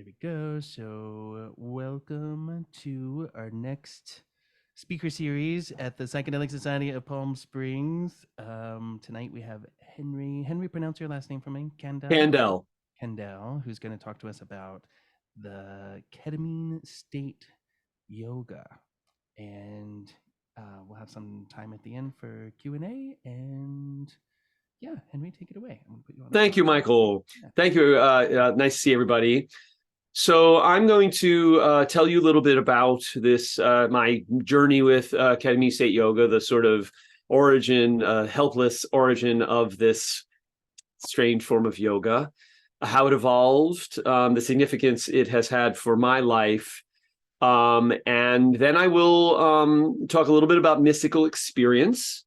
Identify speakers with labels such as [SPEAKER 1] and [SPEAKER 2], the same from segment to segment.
[SPEAKER 1] There we go. So, welcome to our next speaker series at the Psychedelic Society of Palm Springs. Tonight we have Henry. Henry, pronounce your last name for me.
[SPEAKER 2] Candell.
[SPEAKER 1] Kendall, who's going to talk to us about the Ketamine-State Yoga, and we'll have some time at the end for Q&A. And yeah, Henry, take it away. I'm going to put you on.
[SPEAKER 2] Thank you, Michael. Yeah. Thank you. Nice to see everybody. So I'm going to tell you a little bit about this, my journey with Ketamine-State Yoga, the sort of origin, helpless origin of this strange form of yoga, how it evolved, the significance it has had for my life. And then I will talk a little bit about mystical experience,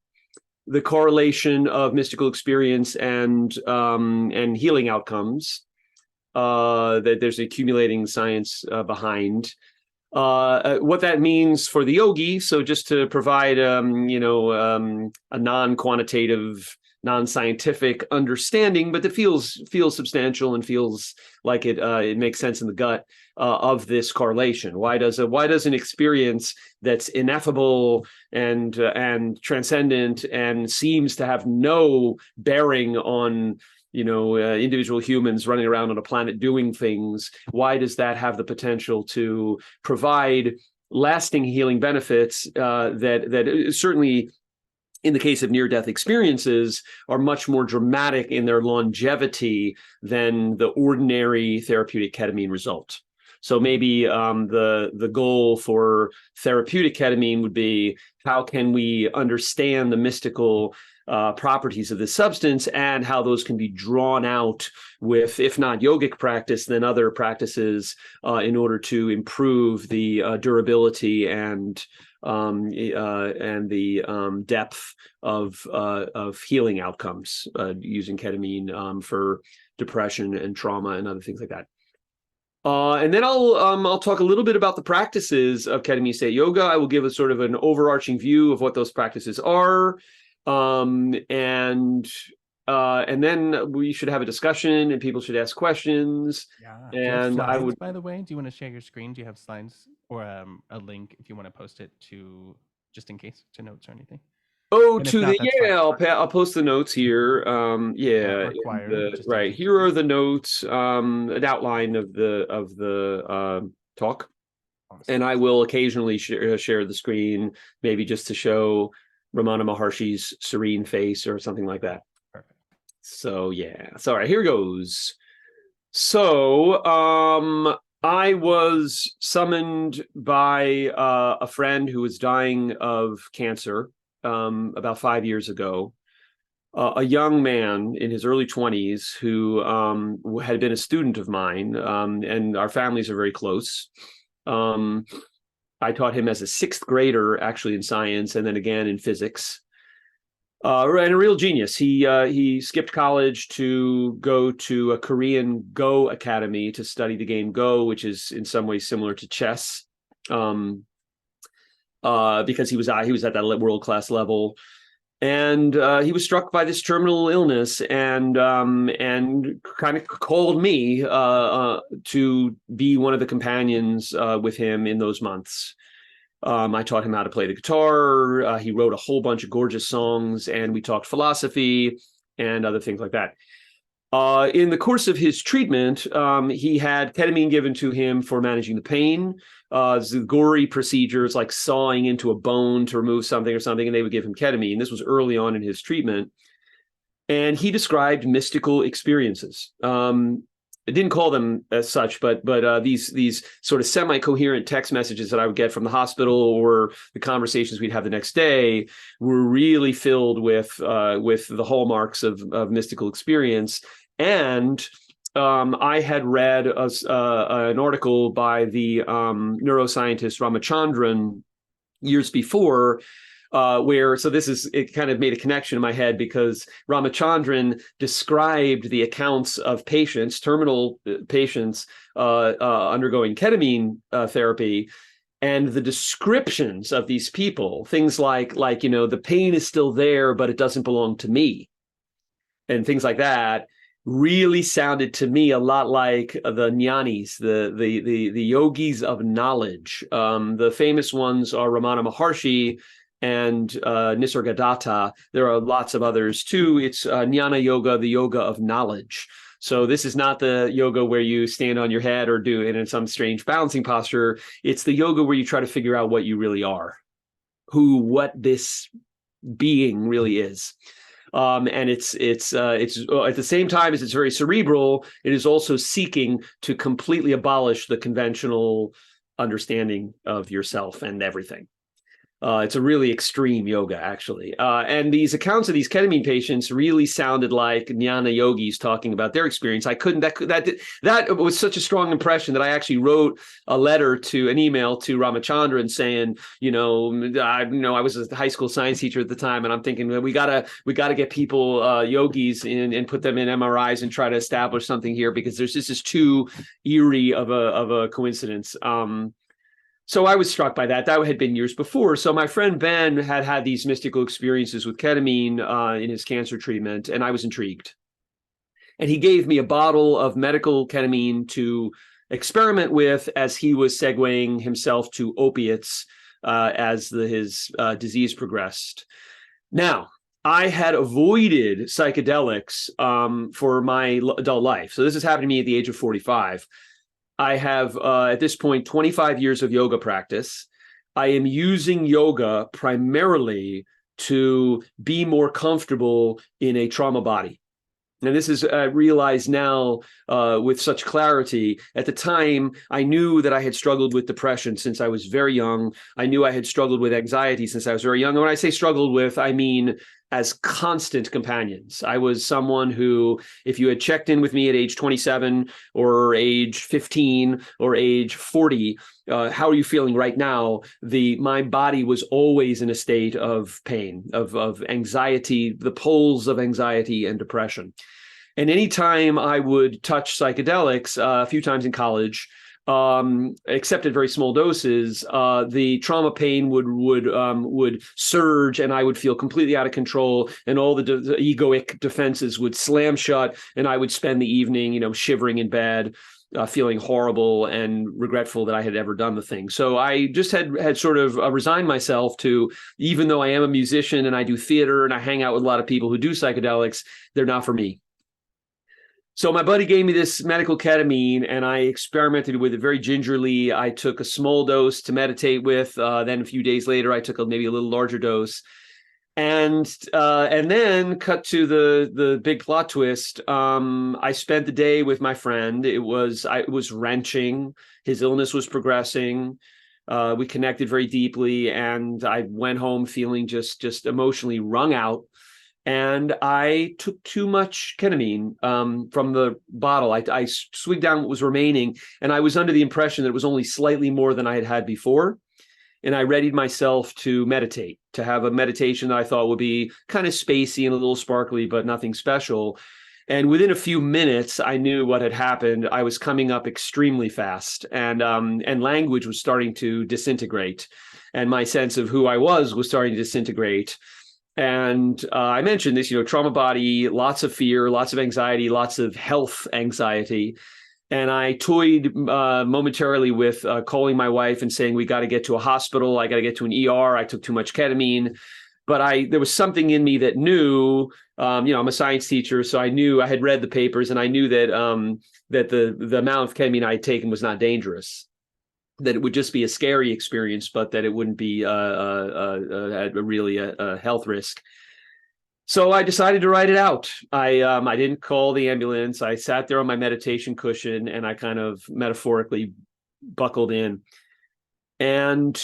[SPEAKER 2] the correlation of mystical experience and healing outcomes. That there's accumulating science behind what that means for the yogi. So just to provide, a non-quantitative, non-scientific understanding, but that feels substantial and feels like it makes sense in the gut of this correlation. Why does an experience that's ineffable and transcendent and seems to have no bearing on individual humans running around on a planet doing things, why does that have the potential to provide lasting healing benefits that certainly, in the case of near-death experiences, are much more dramatic in their longevity than the ordinary therapeutic ketamine result? So maybe the goal for therapeutic ketamine would be, how can we understand the mystical properties of this substance and how those can be drawn out with, if not yogic practice, then other practices in order to improve the durability and the depth of healing outcomes using ketamine for depression and trauma and other things like that. And then I'll talk a little bit about the practices of Ketamine-State Yoga. I will give a sort of an overarching view of what those practices are. And then we should have a discussion and people should ask questions.
[SPEAKER 1] Yeah.
[SPEAKER 2] And
[SPEAKER 1] slides,
[SPEAKER 2] I would,
[SPEAKER 1] by the way, do you want to share your screen? Do you have slides or a link if you want to post it to, just in case, to notes or anything?
[SPEAKER 2] I'll post the notes here. Right. Here are the notes, an outline of the talk. Awesome. And I will occasionally share the screen, maybe just to show Ramana Maharshi's serene face or something like that. Perfect. So yeah. So all right, here goes. So I was summoned by a friend who was dying of cancer about 5 years ago. A young man in his early 20s who had been a student of mine, and our families are very close. I taught him as a sixth grader, actually, in science, and then again in physics. And a real genius. He skipped college to go to a Korean Go academy to study the game Go, which is in some ways similar to chess, because he was at that world-class level. And he was struck by this terminal illness and kind of called me to be one of the companions with him in those months. I taught him how to play the guitar. He wrote a whole bunch of gorgeous songs, and we talked philosophy and other things like that. In the course of his treatment, he had ketamine given to him for managing the pain. Gory procedures like sawing into a bone to remove something or something, and they would give him ketamine. This was early on in his treatment. And he described mystical experiences. I didn't call them as such, but these sort of semi-coherent text messages that I would get from the hospital or the conversations we'd have the next day were really filled with the hallmarks of mystical experience. And I had read an article by the neuroscientist Ramachandran years before, it kind of made a connection in my head because Ramachandran described the accounts of patients, terminal patients undergoing ketamine therapy, and the descriptions of these people, things like the pain is still there, but it doesn't belong to me, and things like that. really sounded to me a lot like the jnanis, the yogis of knowledge. The famous ones are Ramana Maharshi and Nisargadatta. There are lots of others too. It's jnana yoga, the yoga of knowledge. So this is not the yoga where you stand on your head or do it in some strange balancing posture. It's the yoga where you try to figure out what you really are, what this being really is. And it's at the same time as it's very cerebral, it is also seeking to completely abolish the conventional understanding of yourself and everything. It's a really extreme yoga, actually. And these accounts of these ketamine patients really sounded like jnana yogis talking about their experience. I couldn't, that was such a strong impression that I actually wrote an email to Ramachandran saying, I was a high school science teacher at the time, and I'm thinking, well, we gotta get people, yogis in and put them in MRIs and try to establish something here, because this is too eerie of a coincidence. So I was struck by that. That had been years before. So my friend Ben had these mystical experiences with ketamine in his cancer treatment, and I was intrigued. And he gave me a bottle of medical ketamine to experiment with as he was segueing himself to opiates as his disease progressed. Now, I had avoided psychedelics for my adult life. So this has happened to me at the age of 45. I have, at this point, 25 years of yoga practice. I am using yoga primarily to be more comfortable in a trauma body. And this is realized now with such clarity. At the time, I knew that I had struggled with depression since I was very young. I knew I had struggled with anxiety since I was very young. And when I say struggled with, I mean as constant companions. I was someone who, if you had checked in with me at age 27 or age 15 or age 40, how are you feeling right now? My body was always in a state of pain, of anxiety, the poles of anxiety and depression. And anytime I would touch psychedelics, a few times in college, except at very small doses, the trauma pain would surge, and I would feel completely out of control, and all the egoic defenses would slam shut, and I would spend the evening, shivering in bed, feeling horrible and regretful that I had ever done the thing. So I just had sort of resigned myself to, even though I am a musician and I do theater and I hang out with a lot of people who do psychedelics, they're not for me. So my buddy gave me this medical ketamine, and I experimented with it very gingerly. I took a small dose to meditate with. Then a few days later, I took maybe a little larger dose, and then cut to the big plot twist. I spent the day with my friend. It was wrenching. His illness was progressing. We connected very deeply, and I went home feeling just emotionally wrung out. And I took too much ketamine from the bottle. I swigged down what was remaining, and I was under the impression that it was only slightly more than I had had before. And I readied myself to meditate, to have a meditation that I thought would be kind of spacey and a little sparkly, but nothing special. And within a few minutes, I knew what had happened. I was coming up extremely fast, and language was starting to disintegrate, and my sense of who I was starting to disintegrate. And I mentioned this, trauma body, lots of fear, lots of anxiety, lots of health anxiety. And I toyed momentarily with calling my wife and saying, we got to get to a hospital. I got to get to an ER. I took too much ketamine. But there was something in me that knew, I'm a science teacher, so I knew, I had read the papers, and I knew that that the amount of ketamine I had taken was not dangerous, that it would just be a scary experience, but that it wouldn't be really a health risk. So I decided to write it out. I didn't call the ambulance. I sat there on my meditation cushion, and I kind of metaphorically buckled in. And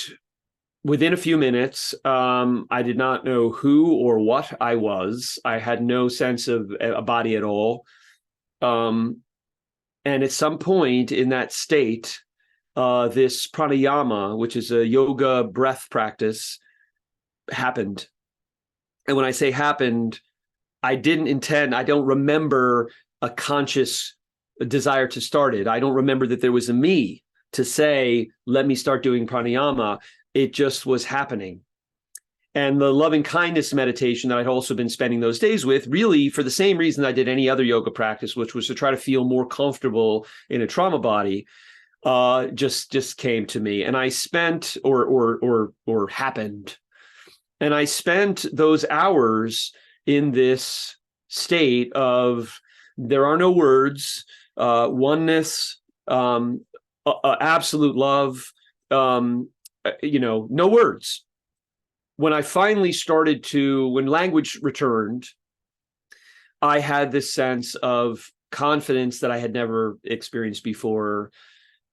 [SPEAKER 2] within a few minutes, I did not know who or what I was. I had no sense of a body at all. And at some point in that state, this pranayama, which is a yoga breath practice, happened. And when I say happened, I don't remember a conscious desire to start it. I don't remember that there was a me to say, let me start doing pranayama. It just was happening. And the loving kindness meditation that I'd also been spending those days with, really for the same reason I did any other yoga practice, which was to try to feel more comfortable in a trauma body, just came to me. And I spent or happened. And I spent those hours in this state of there are no words, oneness, absolute love, no words. When I finally started when language returned, I had this sense of confidence that I had never experienced before.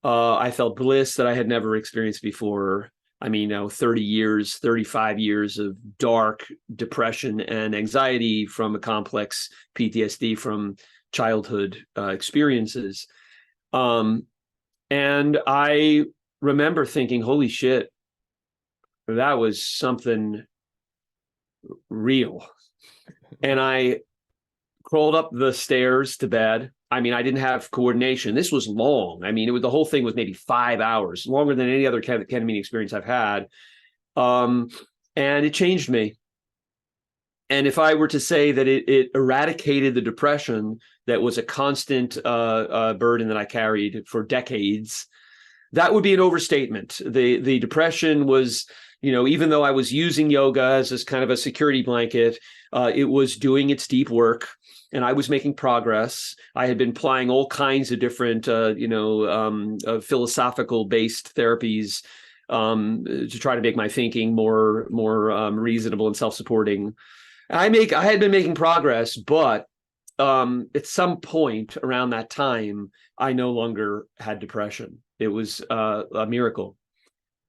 [SPEAKER 2] I felt bliss that I had never experienced before. I mean, 30 years, 35 years of dark depression and anxiety from a complex PTSD from childhood experiences. And I remember thinking, holy shit, that was something real. And I crawled up the stairs to bed. I mean, I didn't have coordination. This was long. I mean, the whole thing was maybe 5 hours, longer than any other ketamine experience I've had. And it changed me. And if I were to say that it eradicated the depression that was a constant burden that I carried for decades, that would be an overstatement. The depression was, even though I was using yoga as this kind of a security blanket, it was doing its deep work. And I was making progress. I had been applying all kinds of different, philosophical-based therapies to try to make my thinking more reasonable and self-supporting. I had been making progress, but at some point around that time, I no longer had depression. It was a miracle.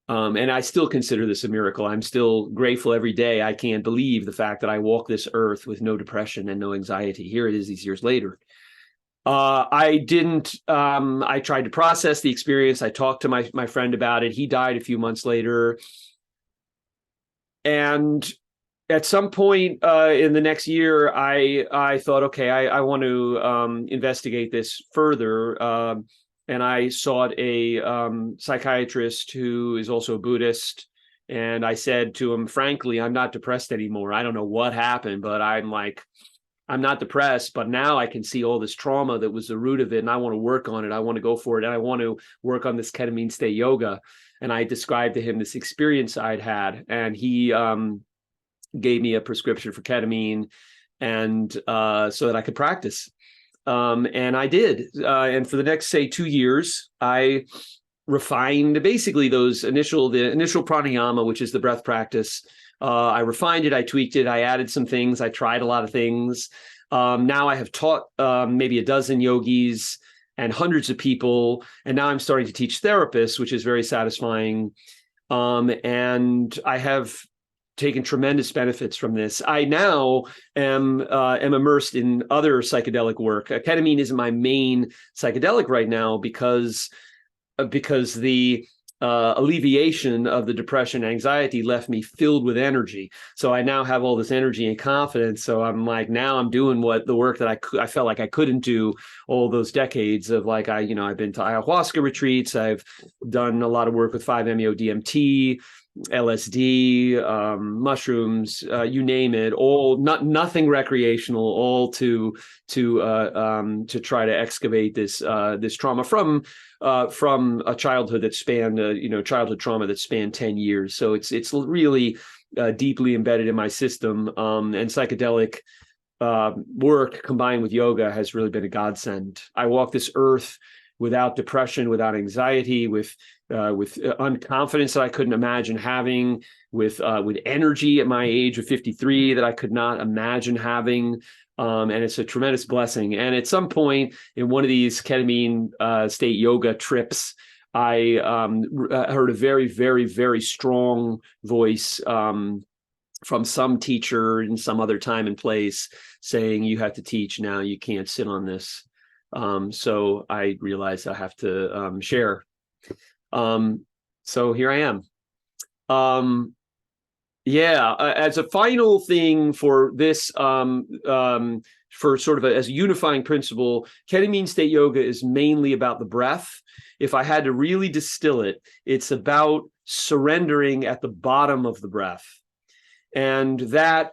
[SPEAKER 2] And I still consider this a miracle. I'm still grateful every day. I can't believe the fact that I walk this earth with no depression and no anxiety. Here it is these years later. I tried to process the experience. I talked to my friend about it. He died a few months later. And at some point in the next year, I thought, okay, I want to investigate this further. And I sought a psychiatrist who is also a Buddhist. And I said to him, frankly, I'm not depressed anymore. I don't know what happened, but I'm not depressed. But now I can see all this trauma that was the root of it. And I want to work on it. I want to go for it. And I want to work on this Ketamine-State Yoga. And I described to him this experience I'd had. And he gave me a prescription for ketamine and so that I could practice. And I did. And for the next, say, 2 years, I refined basically the initial pranayama, which is the breath practice. I refined it. I tweaked it. I added some things. I tried a lot of things. Now I have taught maybe a dozen yogis and hundreds of people. And now I'm starting to teach therapists, which is very satisfying. And I have taken tremendous benefits from this. I now am immersed in other psychedelic work. Ketamine isn't my main psychedelic right now because the alleviation of the depression and anxiety left me filled with energy. So I now have all this energy and confidence. So I'm like, now I'm doing the work that I felt like I couldn't do all those decades of I've been to ayahuasca retreats. I've done a lot of work with 5-MeO DMT, LSD, mushrooms, you name it, nothing recreational, all to try to excavate this trauma from a childhood that spanned childhood trauma that spanned 10 years. So it's really deeply embedded in my system, and psychedelic work combined with yoga has really been a godsend. I walk this earth without depression, without anxiety, with unconfidence that I couldn't imagine having, with energy at my age of 53 that I could not imagine having. And it's a tremendous blessing. And at some point in one of these Ketamine-State Yoga trips, I heard a very, very, very strong voice from some teacher in some other time and place saying, you have to teach now, you can't sit on this. So I realized I have to share. So here I am. As a final thing for this, for sort of as a unifying principle, Ketamine-State Yoga is mainly about the breath. If I had to really distill it, it's about surrendering at the bottom of the breath. And that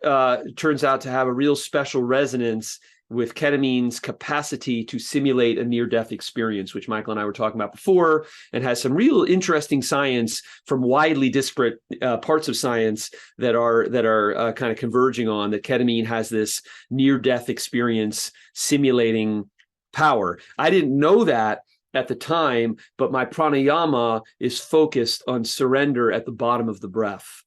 [SPEAKER 2] turns out to have a real special resonance with ketamine's capacity to simulate a near-death experience, which Michael and I were talking about before, and has some real interesting science from widely disparate parts of science that are kind of converging on that ketamine has this near-death experience simulating power. I didn't know that at the time, but my pranayama is focused on surrender at the bottom of the breath.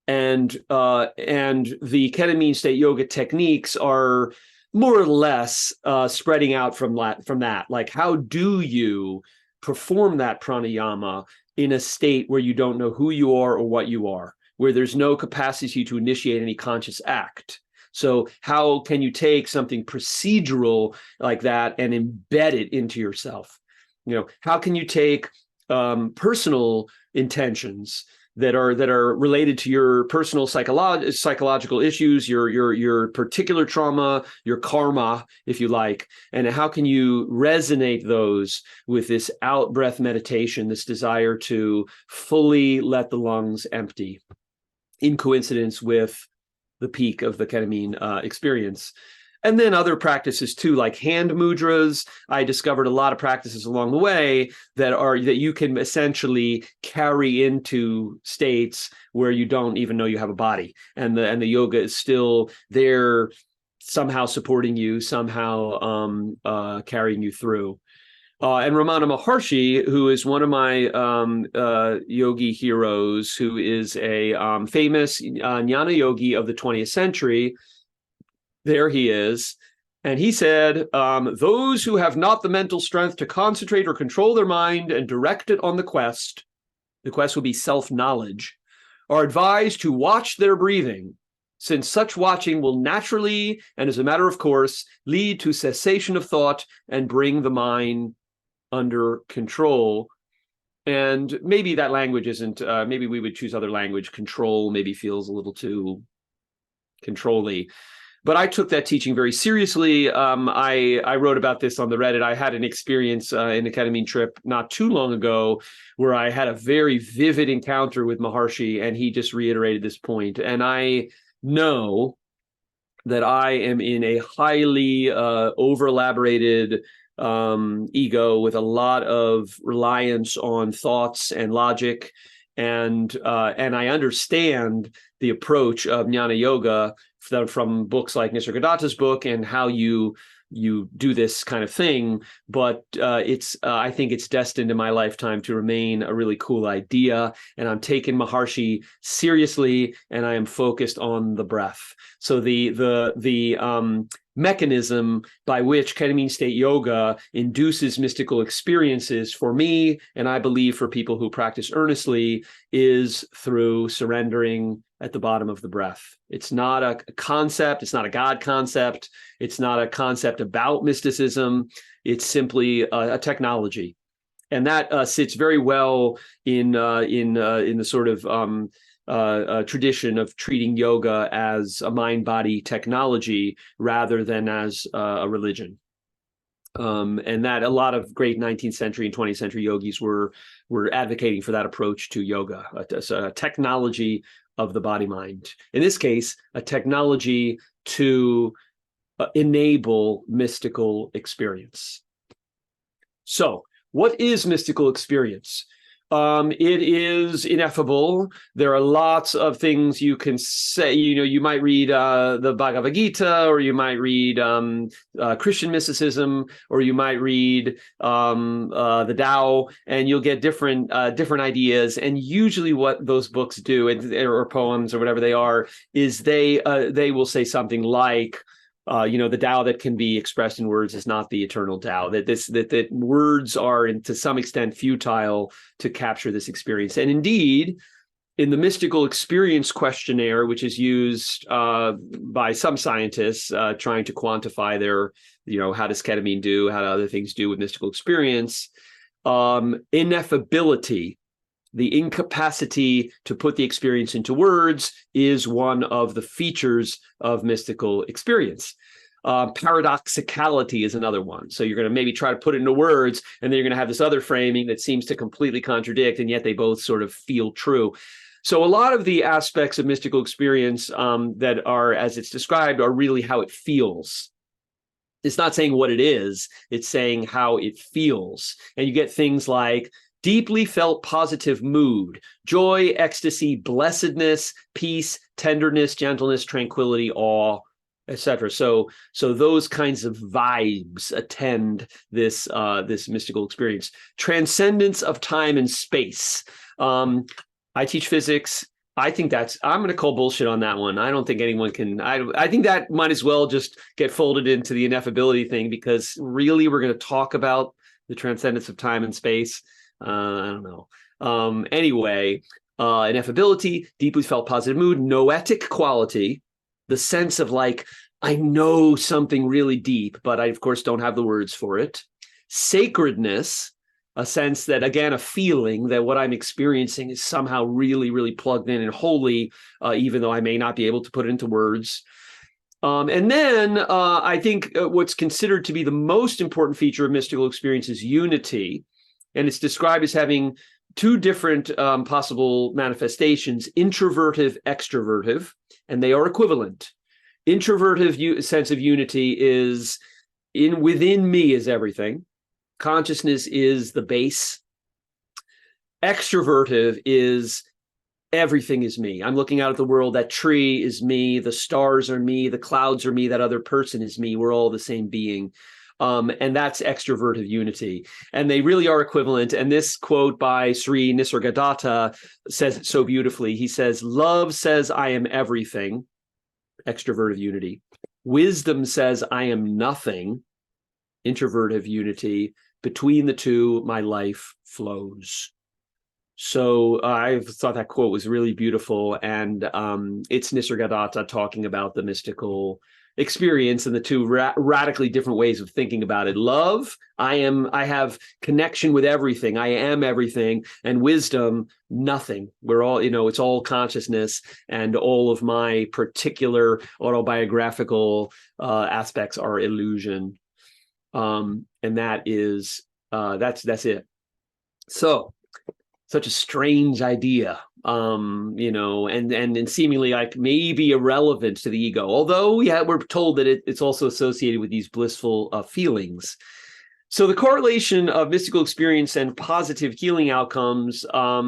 [SPEAKER 2] And the Ketamine-State Yoga techniques are more or less spreading out from that. Like, how do you perform that pranayama in a state where you don't know who you are or what you are, where there's no capacity to initiate any conscious act? So how can you take something procedural like that and embed it into yourself? How can you take personal intentions that are related to your personal psychological issues, your particular trauma, your karma, if you like, and how can you resonate those with this out breath meditation, this desire to fully let the lungs empty, in coincidence with the peak of the ketamine experience. And then other practices too, like hand mudras. I discovered a lot of practices along the way that you can essentially carry into states where you don't even know you have a body, and the yoga is still there, somehow supporting you, somehow carrying you through. And Ramana Maharshi, who is one of my yogi heroes, who is a famous jnana yogi of the 20th century. There he is. And he said, those who have not the mental strength to concentrate or control their mind and direct it on the quest will be self-knowledge, are advised to watch their breathing, since such watching will naturally, and as a matter of course, lead to cessation of thought and bring the mind under control. And maybe that language isn't, maybe we would choose other language. Control maybe feels a little too control-y. But I took that teaching very seriously. I wrote about this on the Reddit. I had an experience in a ketamine trip not too long ago where I had a very vivid encounter with Maharshi, and he just reiterated this point. And I know that I am in a highly over-elaborated ego with a lot of reliance on thoughts and logic. And I understand the approach of jnana yoga from books like Nisargadatta's book and how you do this kind of thing, but I think it's destined in my lifetime to remain a really cool idea. And I'm taking Maharshi seriously, and I am focused on the breath. So the mechanism by which Ketamine-State Yoga induces mystical experiences for me, and I believe for people who practice earnestly, is through surrendering at the bottom of the breath. It's not a concept. It's not a God concept. It's not a concept about mysticism. It's simply a technology. And that sits very well in the sort of tradition of treating yoga as a mind-body technology rather than as a religion. And that a lot of great 19th century and 20th century yogis were advocating for that approach to yoga, a technology of the body-mind. In this case, a technology to enable mystical experience. So, what is mystical experience? It is ineffable. There are lots of things you can say. You might read the Bhagavad Gita, or you might read Christian mysticism, or you might read the Tao, and you'll get different ideas. And usually, what those books do, or poems, or whatever they are, is they will say something like, the Tao that can be expressed in words is not the eternal Tao. That words are, to some extent, futile to capture this experience. And indeed, in the mystical experience questionnaire, which is used by some scientists trying to quantify their, how does ketamine do, how do other things do with mystical experience, ineffability, the incapacity to put the experience into words, is one of the features of mystical experience. Paradoxicality is another one. So you're going to maybe try to put it into words, and then you're going to have this other framing that seems to completely contradict, and yet they both sort of feel true. So a lot of the aspects of mystical experience that are, as it's described, are really how it feels. It's not saying what it is, it's saying how it feels. And you get things like deeply felt positive mood, joy, ecstasy, blessedness, peace, tenderness, gentleness, tranquility, awe, etc. So those kinds of vibes attend this this mystical experience. Transcendence of time and space. I teach physics. I think I'm going to call bullshit on that one. I don't think anyone can. I think that might as well just get folded into the ineffability thing, because really we're going to talk about the transcendence of time and space. I don't know. Anyway, ineffability, deeply felt positive mood, noetic quality, the sense of like, I know something really deep, but I, of course, don't have the words for it. Sacredness, a sense that, again, a feeling that what I'm experiencing is somehow really, really plugged in and holy, even though I may not be able to put it into words. And then I think what's considered to be the most important feature of mystical experience is unity. And it's described as having two different possible manifestations, introvertive, extrovertive, and they are equivalent. Introvertive sense of unity is within me is everything. Consciousness is the base. Extrovertive is everything is me. I'm looking out at the world. That tree is me. The stars are me. The clouds are me. That other person is me. We're all the same being. And that's extrovertive unity. And they really are equivalent. And this quote by Sri Nisargadatta says it so beautifully. He says, love says I am everything, extrovertive unity. Wisdom says I am nothing, introvertive unity. Between the two, my life flows. So I thought that quote was really beautiful. And it's Nisargadatta talking about the mystical experience and the two radically different ways of thinking about it. Love, I have connection with everything. I am everything. And wisdom, nothing. We're all, it's all consciousness, and all of my particular autobiographical aspects are illusion. And that is, that's it. So such a strange idea, and seemingly like maybe irrelevant to the ego. Although we're told that it's also associated with these blissful feelings. So the correlation of mystical experience and positive healing outcomes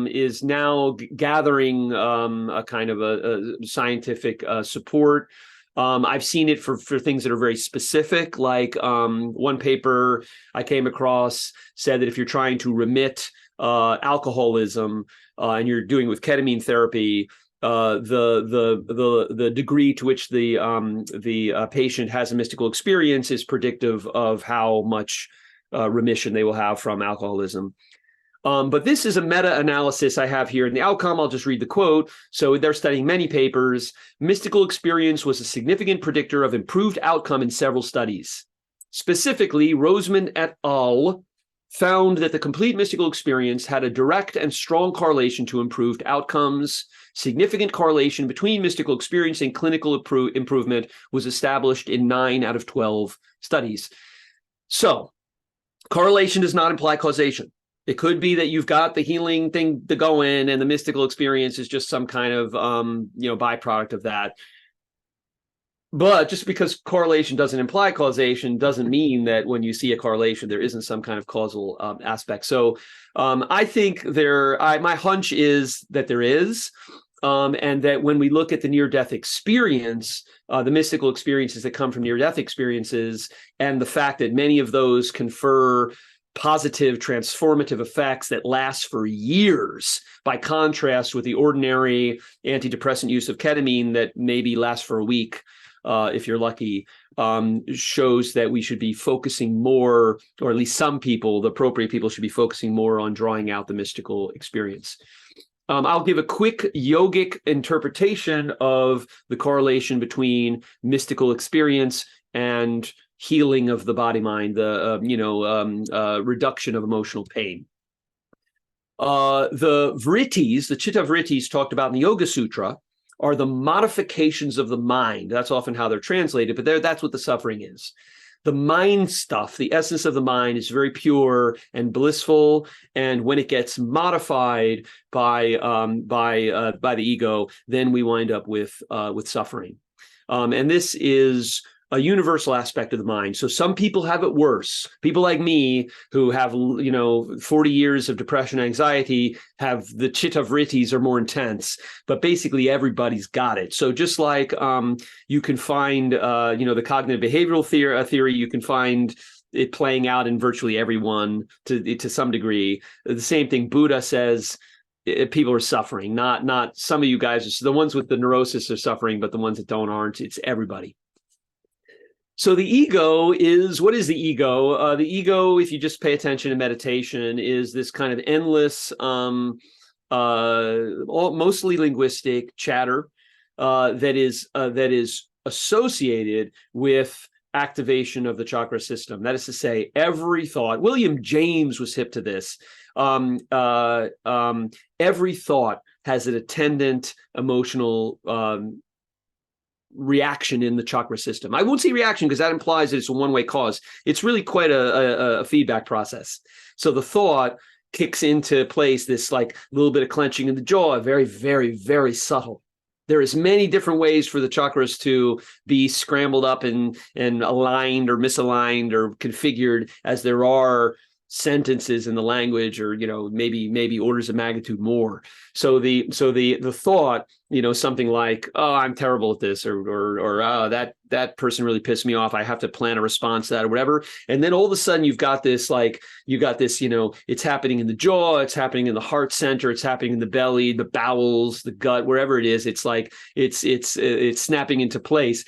[SPEAKER 2] is now gathering a kind of a scientific support. I've seen it for things that are very specific, like one paper I came across said that if you're trying to remit alcoholism and you're doing it with ketamine therapy, the degree to which the patient has a mystical experience is predictive of how much remission they will have from alcoholism. But this is a meta-analysis I have here. In the outcome, I'll just read the quote. So they're studying many papers. Mystical experience was a significant predictor of improved outcome in several studies. Specifically, Roseman et al. Found that the complete mystical experience had a direct and strong correlation to improved outcomes. Significant correlation between mystical experience and clinical improvement was established in 9 out of 12 studies. So, correlation does not imply causation. It could be that you've got the healing thing to go in, and the mystical experience is just some kind of byproduct of that. But just because correlation doesn't imply causation doesn't mean that when you see a correlation, there isn't some kind of causal aspect. So I think my hunch is that there is, and that when we look at the near-death experience, the mystical experiences that come from near-death experiences, and the fact that many of those confer positive transformative effects that last for years, by contrast with the ordinary antidepressant use of ketamine that maybe lasts for a week, if you're lucky, shows that we should be focusing more, or at least some people, the appropriate people, should be focusing more on drawing out the mystical experience. I'll give a quick yogic interpretation of the correlation between mystical experience and healing of the body-mind, the reduction of emotional pain. The vrittis, the chitta vrittis talked about in the Yoga Sutra, are the modifications of the mind. That's often how they're translated, but that's what the suffering is. the mind stuff, the essence of the mind, is very pure and blissful. And when it gets modified by the ego, then we wind up with suffering. And this is a universal aspect of the mind. So some people have it worse. People like me who have, 40 years of depression, anxiety, have the chitta vrittis are more intense, but basically everybody's got it. So just like you can find, the cognitive behavioral theory, you can find it playing out in virtually everyone to some degree. The same thing Buddha says, people are suffering, not some of you guys, the ones with the neurosis are suffering, but the ones that don't aren't. It's everybody. So the ego is, what is the ego? The ego, if you just pay attention to meditation, is this kind of endless, mostly linguistic chatter that is associated with activation of the chakra system. That is to say, every thought. William James was hip to this. Every thought has an attendant emotional reaction in the chakra system. I won't say reaction because that implies that it's a one-way cause. It's really quite a feedback process. So the thought kicks into place this like little bit of clenching in the jaw, very, very, very subtle. There is many different ways for the chakras to be scrambled up and aligned or misaligned or configured as there are sentences in the language, or maybe orders of magnitude more. So the thought, something like, oh, I'm terrible at this, or oh, that person really pissed me off, I have to plan a response to that, or whatever. And then all of a sudden you've got this it's happening in the jaw, it's happening in the heart center, it's happening in the belly, the bowels, the gut, wherever it is. It's like it's snapping into place.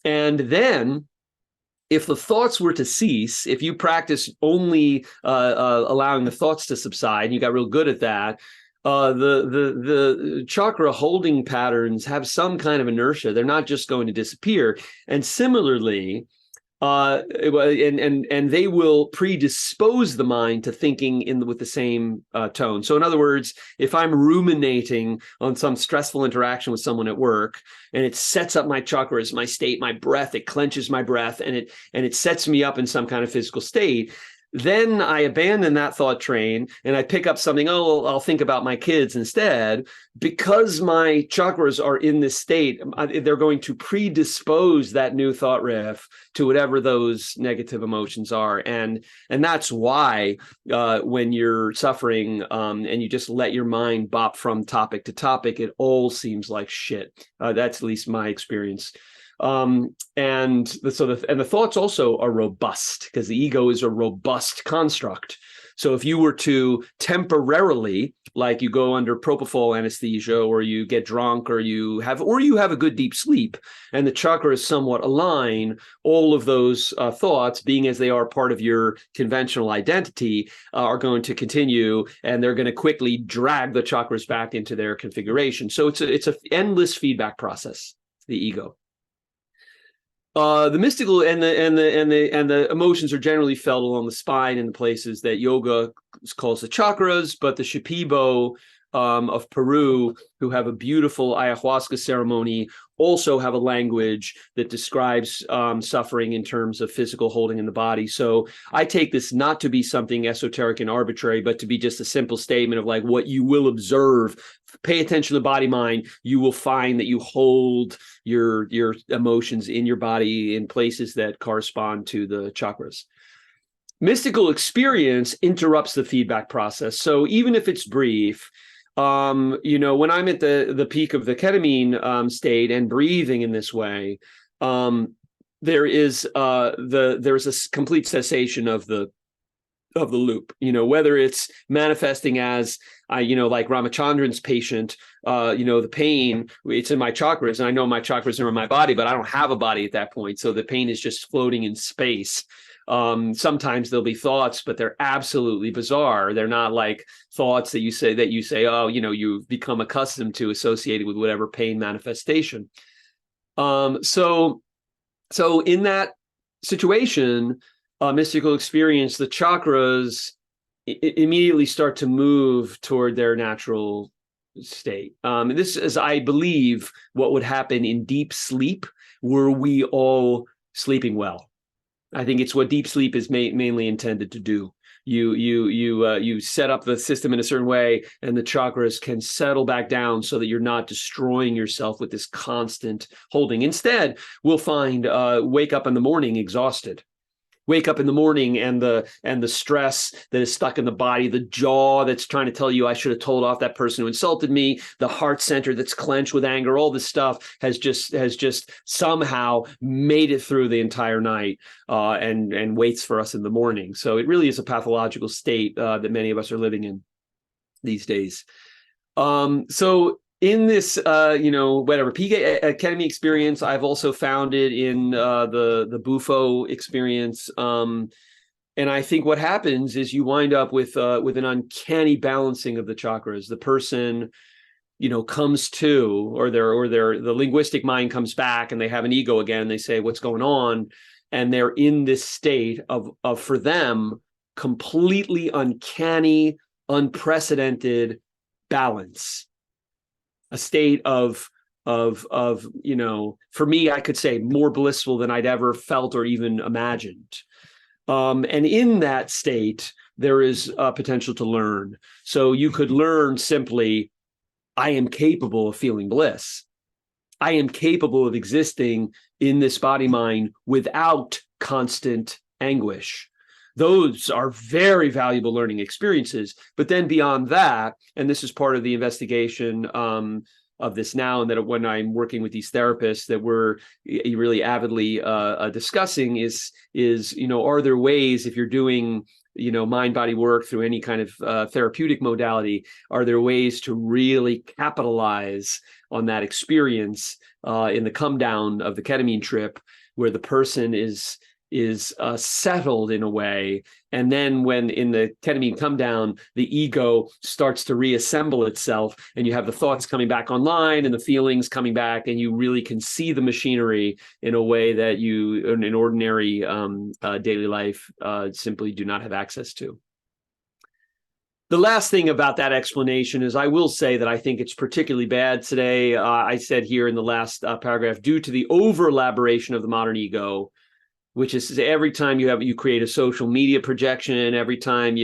[SPEAKER 2] And then if the thoughts were to cease, if you practice only allowing the thoughts to subside, and you got real good at that, the chakra holding patterns have some kind of inertia. They're not just going to disappear. And similarly, and they will predispose the mind to thinking with the same tone. So in other words, if I'm ruminating on some stressful interaction with someone at work, and it sets up my chakras, my state, my breath, it clenches my breath, and it sets me up in some kind of physical state, then I abandon that thought train and I pick up something, I'll think about my kids instead. Because my chakras are in this state, they're going to predispose that new thought riff to whatever those negative emotions are. And that's why when you're suffering and you just let your mind bop from topic to topic, it all seems like shit. That's at least my experience. And the thoughts also are robust, because the ego is a robust construct. So if you were to temporarily, like you go under propofol anesthesia, or you get drunk, or you have a good deep sleep, and the chakras somewhat align, all of those thoughts, being as they are part of your conventional identity, are going to continue, and they're going to quickly drag the chakras back into their configuration. So it's a endless feedback process, the ego. The mystical and the emotions are generally felt along the spine in the places that yoga calls the chakras, but the Shipibo of Peru, who have a beautiful ayahuasca ceremony, also have a language that describes suffering in terms of physical holding in the body. So I take this not to be something esoteric and arbitrary, but to be just a simple statement of like what you will observe. Pay attention to the body mind. You will find that you hold your emotions in your body in places that correspond to the chakras. Mystical experience interrupts the feedback process. So even if it's brief, when I'm at the peak of the ketamine state and breathing in this way, there is a complete cessation of the loop. Whether it's manifesting as like Ramachandran's patient, the pain, it's in my chakras, and I know my chakras are in my body, but I don't have a body at that point, so the pain is just floating in space. Sometimes there'll be thoughts, but they're absolutely bizarre. They're not like thoughts that you say, oh, you've become accustomed to, associated with whatever pain manifestation. So in that situation, mystical experience, the chakras immediately start to move toward their natural state. This is, I believe, what would happen in deep sleep were we all sleeping well. I think it's what deep sleep is mainly intended to do. You set up the system in a certain way, and the chakras can settle back down so that you're not destroying yourself with this constant holding. Instead, we'll find wake up in the morning exhausted. Wake up in the morning and the stress that is stuck in the body, the jaw that's trying to tell you I should have told off that person who insulted me, the heart center that's clenched with anger, all this stuff has just somehow made it through the entire night and waits for us in the morning. So it really is a pathological state that many of us are living in these days. So in this, whatever ketamine experience, I've also found it in the Bufo experience, and I think what happens is you wind up with an uncanny balancing of the chakras. The person, comes to, or the linguistic mind comes back, and they have an ego again. They say, "What's going on?" And they're in this state of for them, completely uncanny, unprecedented balance. A state of for me, I could say more blissful than I'd ever felt or even imagined. And in that state, there is potential to learn. So you could learn simply, I am capable of feeling bliss. I am capable of existing in this body mind without constant anguish. Those are very valuable learning experiences. But then beyond that, and this is part of the investigation of this now, and that when I'm working with these therapists that we're really avidly discussing is, are there ways, if you're doing, mind-body work through any kind of therapeutic modality, are there ways to really capitalize on that experience in the come down of the ketamine trip, where the person is settled in a way, and then when in the ketamine come down, the ego starts to reassemble itself, and you have the thoughts coming back online and the feelings coming back, and you really can see the machinery in a way that you in an ordinary daily life simply do not have access to. The last thing about that explanation is I will say that I think it's particularly bad today. I said here in the last paragraph, due to the over-elaboration of the modern ego, which is every time you create a social media projection, every time,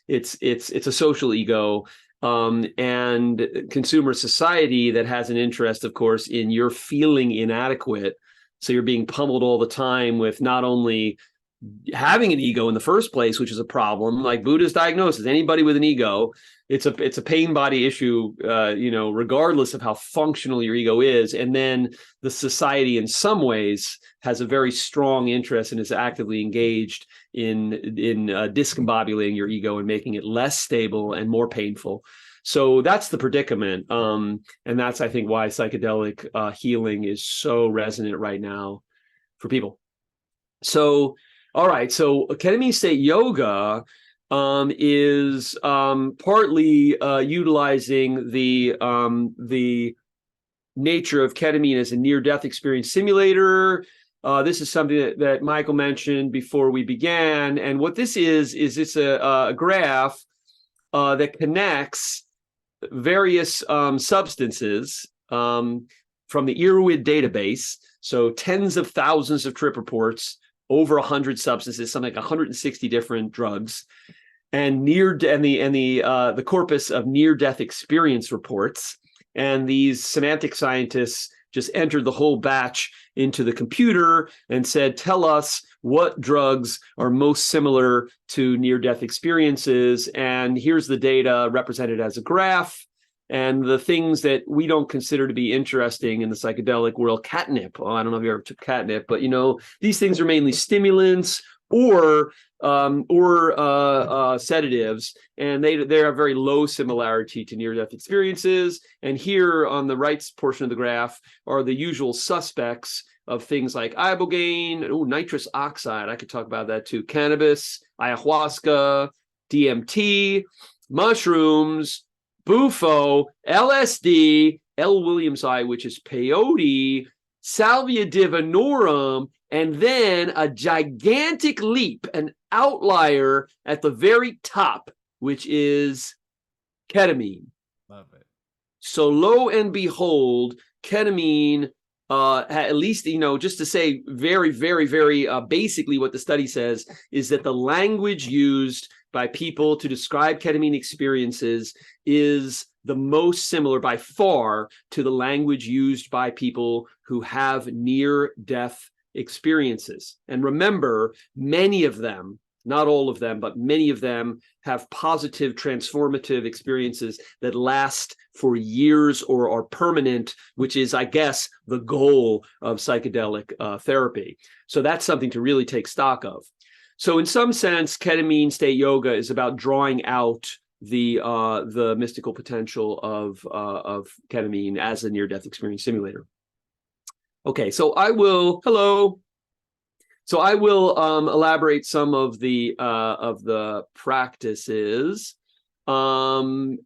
[SPEAKER 2] it's a social ego, and consumer society that has an interest, of course, in your feeling inadequate. So you're being pummeled all the time with not only having an ego in the first place, which is a problem, like Buddha's diagnosis, anybody with an ego, it's a pain body issue, regardless of how functional your ego is. And then the society in some ways has a very strong interest and is actively engaged in discombobulating your ego and making it less stable and more painful. So that's the predicament. And that's, I think, why psychedelic healing is so resonant right now for people. So, all right. So Ketamine-State Yoga is partly utilizing the nature of ketamine as a near-death experience simulator. This is something that Michael mentioned before we began. And what this is it's a graph that connects various substances from the IRWID database. So tens of thousands of trip reports, over 100 substances, something like 160 different drugs, and the corpus of near-death experience reports. And these semantic scientists just entered the whole batch into the computer and said, tell us what drugs are most similar to near-death experiences. And here's the data represented as a graph. And the things that we don't consider to be interesting in the psychedelic world, catnip. Oh, I don't know if you ever took catnip, but these things are mainly stimulants or sedatives, and they have very low similarity to near-death experiences. And here on the right portion of the graph are the usual suspects of things like ibogaine, nitrous oxide. I could talk about that too. Cannabis, ayahuasca, DMT, mushrooms, Bufo, LSD, L. Williamsi, which is peyote, salvia divinorum, and then a gigantic leap, an outlier at the very top, which is ketamine.
[SPEAKER 1] Love it.
[SPEAKER 2] So lo and behold, ketamine at least, just to say very, very, very basically what the study says is that the language used by people to describe ketamine experiences is the most similar by far to the language used by people who have near-death experiences. And remember, many of them, not all of them, but many of them have positive transformative experiences that last for years or are permanent, which is, I guess, the goal of psychedelic therapy. So that's something to really take stock of. So in some sense, Ketamine-State Yoga is about drawing out the mystical potential of ketamine as a near-death experience simulator. Okay, so I will, hello. So I will elaborate some of the practices, and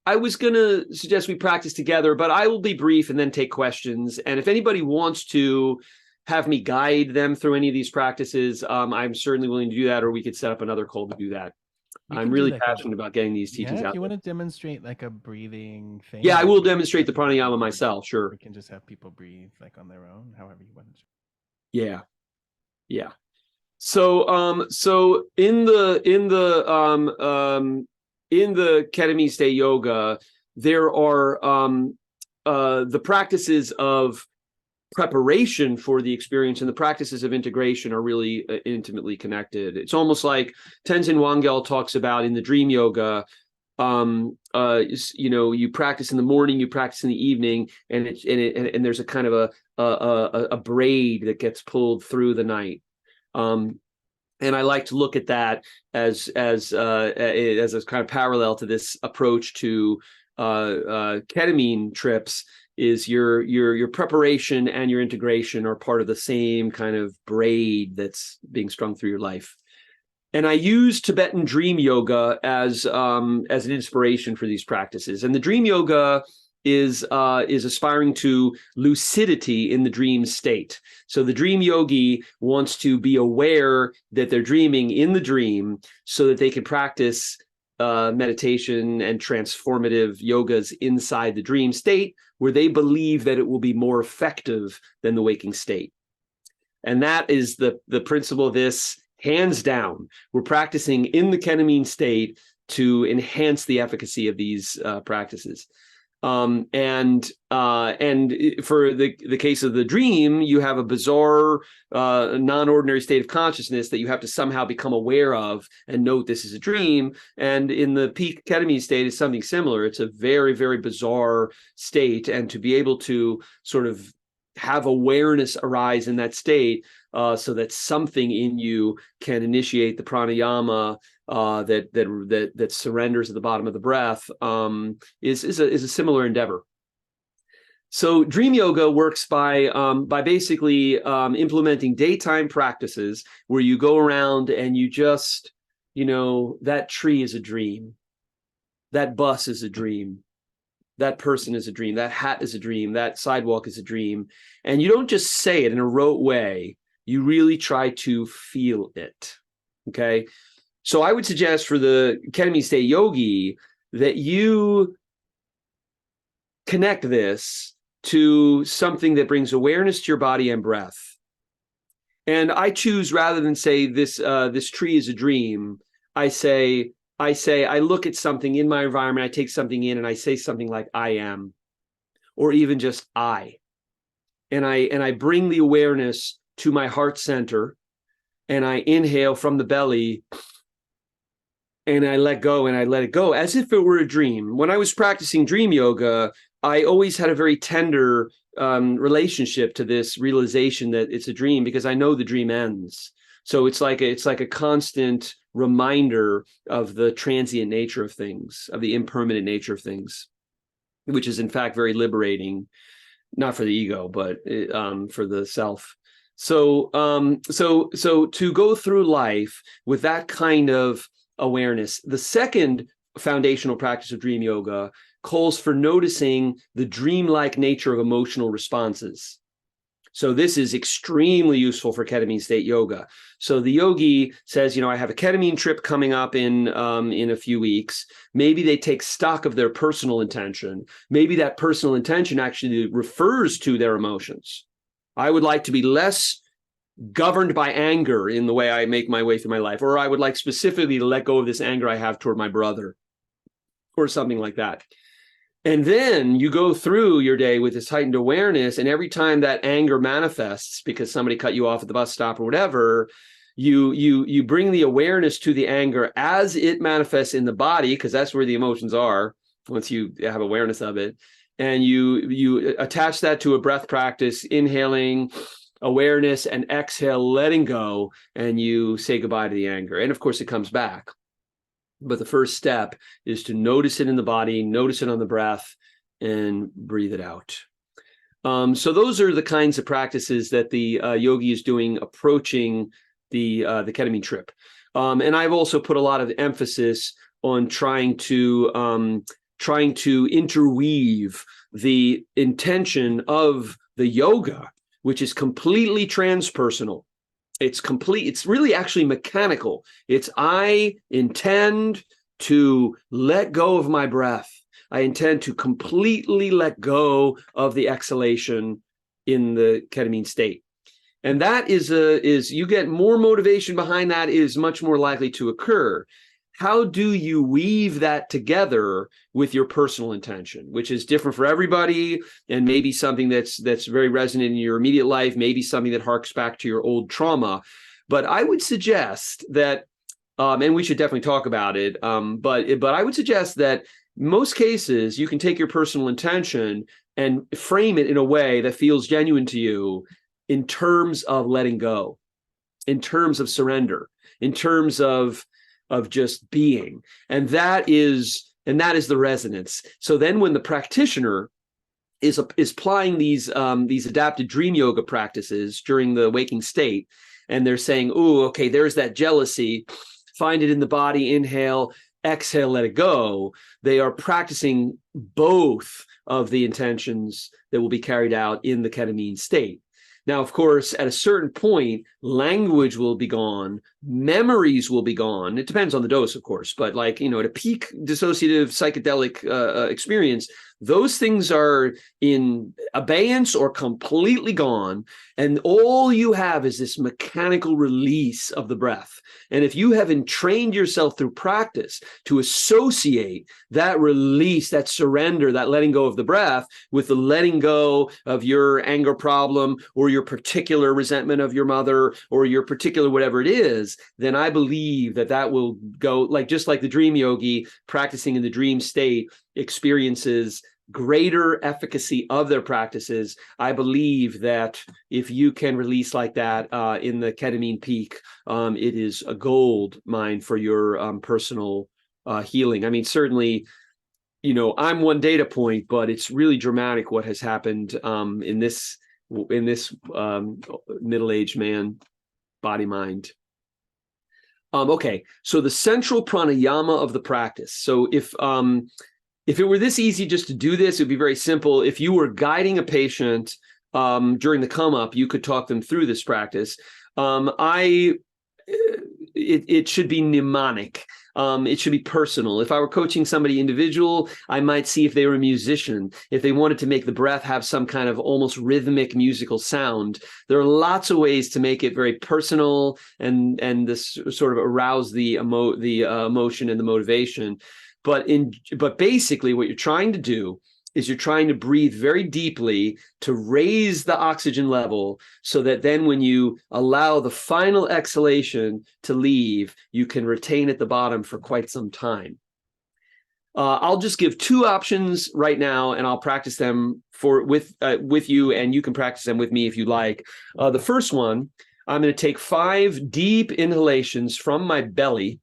[SPEAKER 2] I was going to suggest we practice together, but I will be brief and then take questions. And if anybody wants to have me guide them through any of these practices, I'm certainly willing to do that, or we could set up another call to do that. I'm really passionate about getting these teachings out.
[SPEAKER 1] If you want to demonstrate like a breathing thing.
[SPEAKER 2] Yeah, I will demonstrate the pranayama myself, sure.
[SPEAKER 1] We can just have people breathe like on their own, however you want to.
[SPEAKER 2] Yeah. So so in the Ketamine-State Yoga, there are the practices of preparation for the experience and the practices of integration are really intimately connected. It's almost like Tenzin Wangyal talks about in the Dream Yoga. You practice in the morning, you practice in the evening, and there's a kind of a braid that gets pulled through the night. And I like to look at that as a kind of parallel to this approach to ketamine trips. Is your preparation and your integration are part of the same kind of braid that's being strung through your life. And I use Tibetan Dream Yoga as an inspiration for these practices. And the Dream Yoga is aspiring to lucidity in the dream state. So the dream yogi wants to be aware that they're dreaming in the dream so that they can practice meditation and transformative yogas inside the dream state, where they believe that it will be more effective than the waking state. And that is the principle of this. Hands down, we're practicing in the ketamine state to enhance the efficacy of these practices. And for the case of the dream, you have a bizarre, non-ordinary state of consciousness that you have to somehow become aware of and note this is a dream. And in the peak ketamine state, it's something similar. It's a very, very bizarre state. And to be able to sort of have awareness arise in that state, so that something in you can initiate the pranayama that surrenders at the bottom of the breath, is a similar endeavor. So Dream Yoga works by basically implementing daytime practices where you go around and you just, that tree is a dream, that bus is a dream, that person is a dream, that hat is a dream, that sidewalk is a dream, and you don't just say it in a rote way. You really try to feel it, okay? So I would suggest for the Ketamine-State Yogi that you connect this to something that brings awareness to your body and breath. And I choose, rather than say this tree is a dream, I look at something in my environment, I take something in, and I say something like I am, or even just I. And I bring the awareness to my heart center, and I inhale from the belly, and I let go, and I let it go as if it were a dream. When I was practicing Dream Yoga, I always had a very tender relationship to this realization that it's a dream, because I know the dream ends. So it's like a constant reminder of the transient nature of things, of the impermanent nature of things, which is in fact very liberating, not for the ego, but for the self. So to go through life with that kind of awareness. The second foundational practice of Dream Yoga calls for noticing the dreamlike nature of emotional responses. So this is extremely useful for ketamine-state yoga. So the yogi says, I have a ketamine trip coming up in a few weeks. Maybe they take stock of their personal intention. Maybe that personal intention actually refers to their emotions. I would like to be less governed by anger in the way I make my way through my life, or I would like specifically to let go of this anger I have toward my brother, or something like that. And then you go through your day with this heightened awareness, and every time that anger manifests because somebody cut you off at the bus stop or whatever, you bring the awareness to the anger as it manifests in the body, because that's where the emotions are once you have awareness of it. And you attach that to a breath practice, inhaling, awareness, and exhale, letting go, and you say goodbye to the anger. And of course, it comes back. But the first step is to notice it in the body, notice it on the breath, and breathe it out. So those are the kinds of practices that the yogi is doing approaching the ketamine trip. And I've also put a lot of emphasis on trying to interweave the intention of the yoga, which is completely transpersonal. It's really actually mechanical. It's I intend to let go of my breath. I intend to completely let go of the exhalation in the ketamine state. And that is you get more motivation behind that, is much more likely to occur. How do you weave that together with your personal intention, which is different for everybody, and maybe something that's very resonant in your immediate life, maybe something that harks back to your old trauma. But I would suggest that, and we should definitely talk about it, but I would suggest that most cases you can take your personal intention and frame it in a way that feels genuine to you in terms of letting go, in terms of surrender, in terms of just being. And that is the resonance. So then when the practitioner is applying these adapted dream yoga practices during the waking state, and they're saying, oh, okay, there's that jealousy, find it in the body, inhale, exhale, let it go. They are practicing both of the intentions that will be carried out in the ketamine state. Now, of course, at a certain point, language will be gone, memories will be gone. It depends on the dose, of course, but at a peak dissociative psychedelic experience, those things are in abeyance or completely gone. And all you have is this mechanical release of the breath. And if you have entrained yourself through practice to associate that release, that surrender, that letting go of the breath with the letting go of your anger problem or your particular resentment of your mother or your particular whatever it is, then I believe that will go, just like the dream yogi practicing in the dream state experiences greater efficacy of their practices. I believe that if you can release like that in the ketamine peak, it is a gold mine for your personal healing. I mean, certainly, I'm one data point, but it's really dramatic what has happened in this middle-aged man, body, mind. Okay, so the central pranayama of the practice. So if it were this easy just to do this, it would be very simple. If you were guiding a patient during the come up, you could talk them through this practice. It should be mnemonic. It should be personal. If I were coaching somebody individual, I might see if they were a musician, if they wanted to make the breath have some kind of almost rhythmic musical sound. There are lots of ways to make it very personal and this sort of arouse the emotion and the motivation. But basically what you're trying to do is you're trying to breathe very deeply to raise the oxygen level so that then when you allow the final exhalation to leave, you can retain at the bottom for quite some time. I'll just give two options right now, and I'll practice them with you, and you can practice them with me if you like. The first one, I'm going to take 5 deep inhalations from my belly.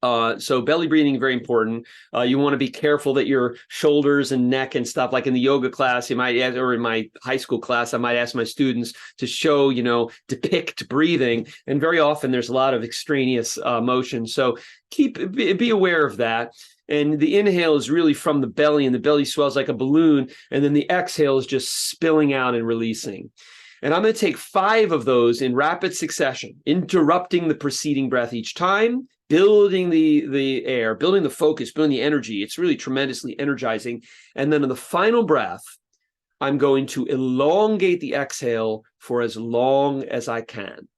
[SPEAKER 2] So belly breathing is very important. You want to be careful that your shoulders and neck and stuff, like in the yoga class, you might, or in my high school class, I might ask my students to show, depict breathing. And very often there's a lot of extraneous motion. So be aware of that. And the inhale is really from the belly, and the belly swells like a balloon. And then the exhale is just spilling out and releasing. And I'm going to take 5 of those in rapid succession, interrupting the preceding breath each time, building the air, building the focus, building the energy. It's really tremendously energizing. And then in the final breath, I'm going to elongate the exhale for as long as I can.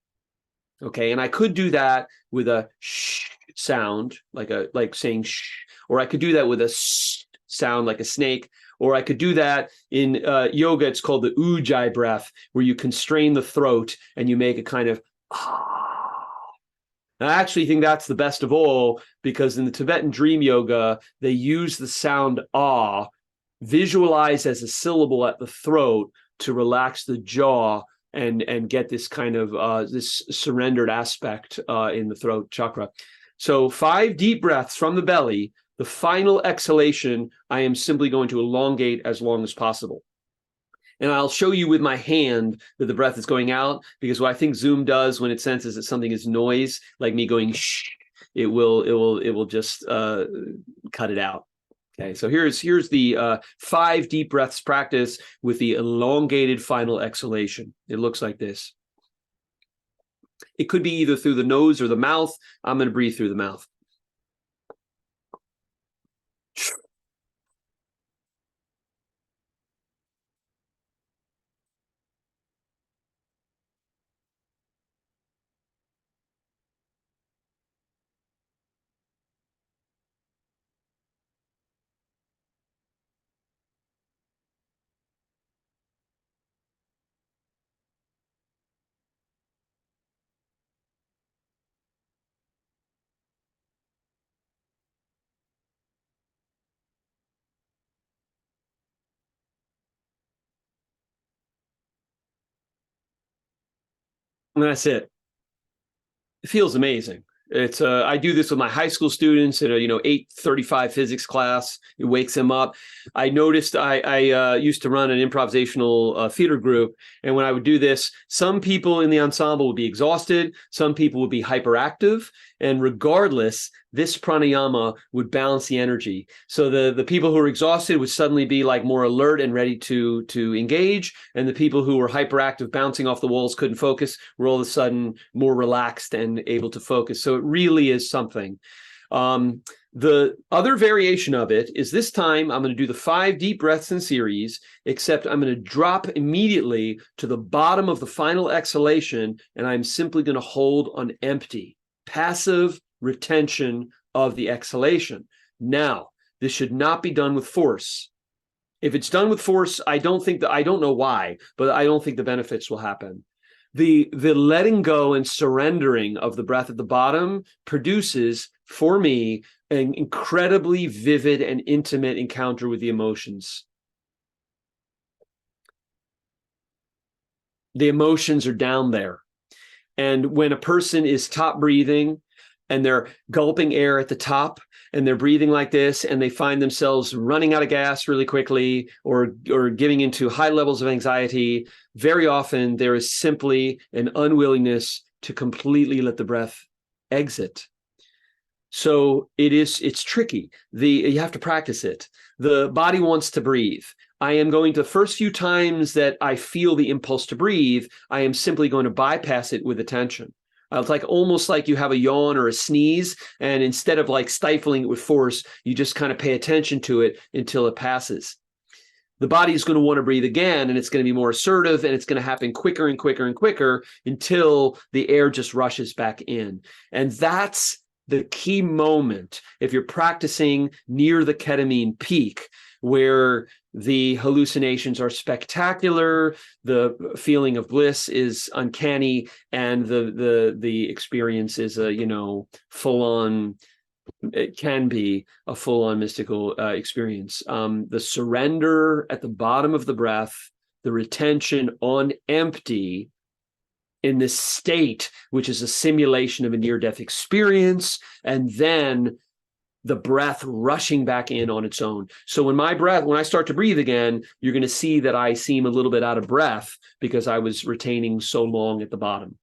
[SPEAKER 2] Okay, and I could do that with a sh sound, like saying shh, or I could do that with a s sound like a snake, or I could do that in yoga. It's called the ujjayi breath, where you constrain the throat and you make a kind of ah. And I actually think that's the best of all, because in the Tibetan dream yoga, they use the sound ah, visualized as a syllable at the throat, to relax the jaw and get this kind of this surrendered aspect in the throat chakra. So 5 deep breaths from the belly. The final exhalation, I am simply going to elongate as long as possible. And I'll show you with my hand that the breath is going out, because what I think Zoom does when it senses that something is noise, like me going shh, it will just cut it out. Okay, so here's the 5 deep breaths practice with the elongated final exhalation. It looks like this. It could be either through the nose or the mouth. I'm going to breathe through the mouth. And that's it. It feels amazing. It's I do this with my high school students at a 8:35 physics class. It wakes them up. I noticed I used to run an improvisational theater group, and when I would do this, some people in the ensemble would be exhausted, some people would be hyperactive, and regardless, this pranayama would balance the energy. So the people who were exhausted would suddenly be like more alert and ready to engage, and the people who were hyperactive, bouncing off the walls, couldn't focus, were all of a sudden more relaxed and able to focus. So it really is something. The other variation of it is, this time I'm going to do the 5 deep breaths in series, except I'm going to drop immediately to the bottom of the final exhalation, and I'm simply going to hold on empty, passive retention of the exhalation. Now, this should not be done with force. If it's done with force, I don't know why, but I don't think the benefits will happen. The letting go and surrendering of the breath at the bottom produces, for me, an incredibly vivid and intimate encounter with the emotions. The emotions are down there. And when a person is top breathing and they're gulping air at the top and they're breathing like this, and they find themselves running out of gas really quickly, or giving into high levels of anxiety, very often there is simply an unwillingness to completely let the breath exit. So it's tricky. You have to practice it. The body wants to breathe. I am going to, the first few times that I feel the impulse to breathe, I am simply going to bypass it with attention. It's like almost like you have a yawn or a sneeze, and instead of like stifling it with force, you just kind of pay attention to it until it passes. The body is going to want to breathe again, and it's going to be more assertive, and it's going to happen quicker and quicker and quicker until the air just rushes back in. And that's the key moment if you're practicing near the ketamine peak, where the hallucinations are spectacular, the feeling of bliss is uncanny, and the experience is a full-on, it can be a full-on mystical experience. The surrender at the bottom of the breath, the retention on empty in this state, which is a simulation of a near-death experience, and then the breath rushing back in on its own. So when I start to breathe again, you're going to see that I seem a little bit out of breath because I was retaining so long at the bottom.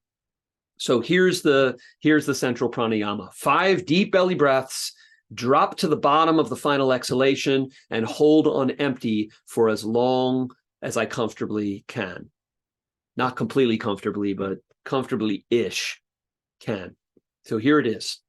[SPEAKER 2] So here's the central pranayama. 5 deep belly breaths, drop to the bottom of the final exhalation, and hold on empty for as long as I comfortably can. not completely comfortably, but comfortably-ish can. So here it is.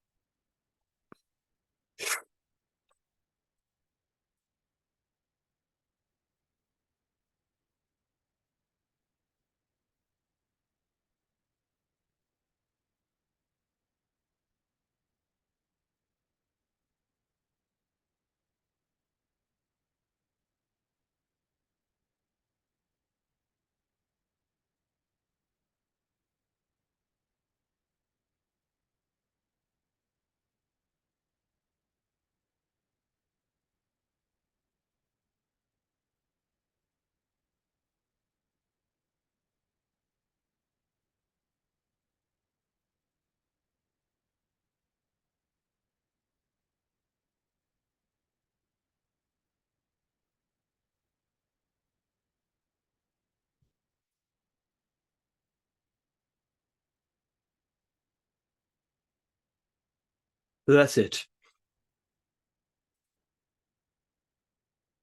[SPEAKER 2] That's it.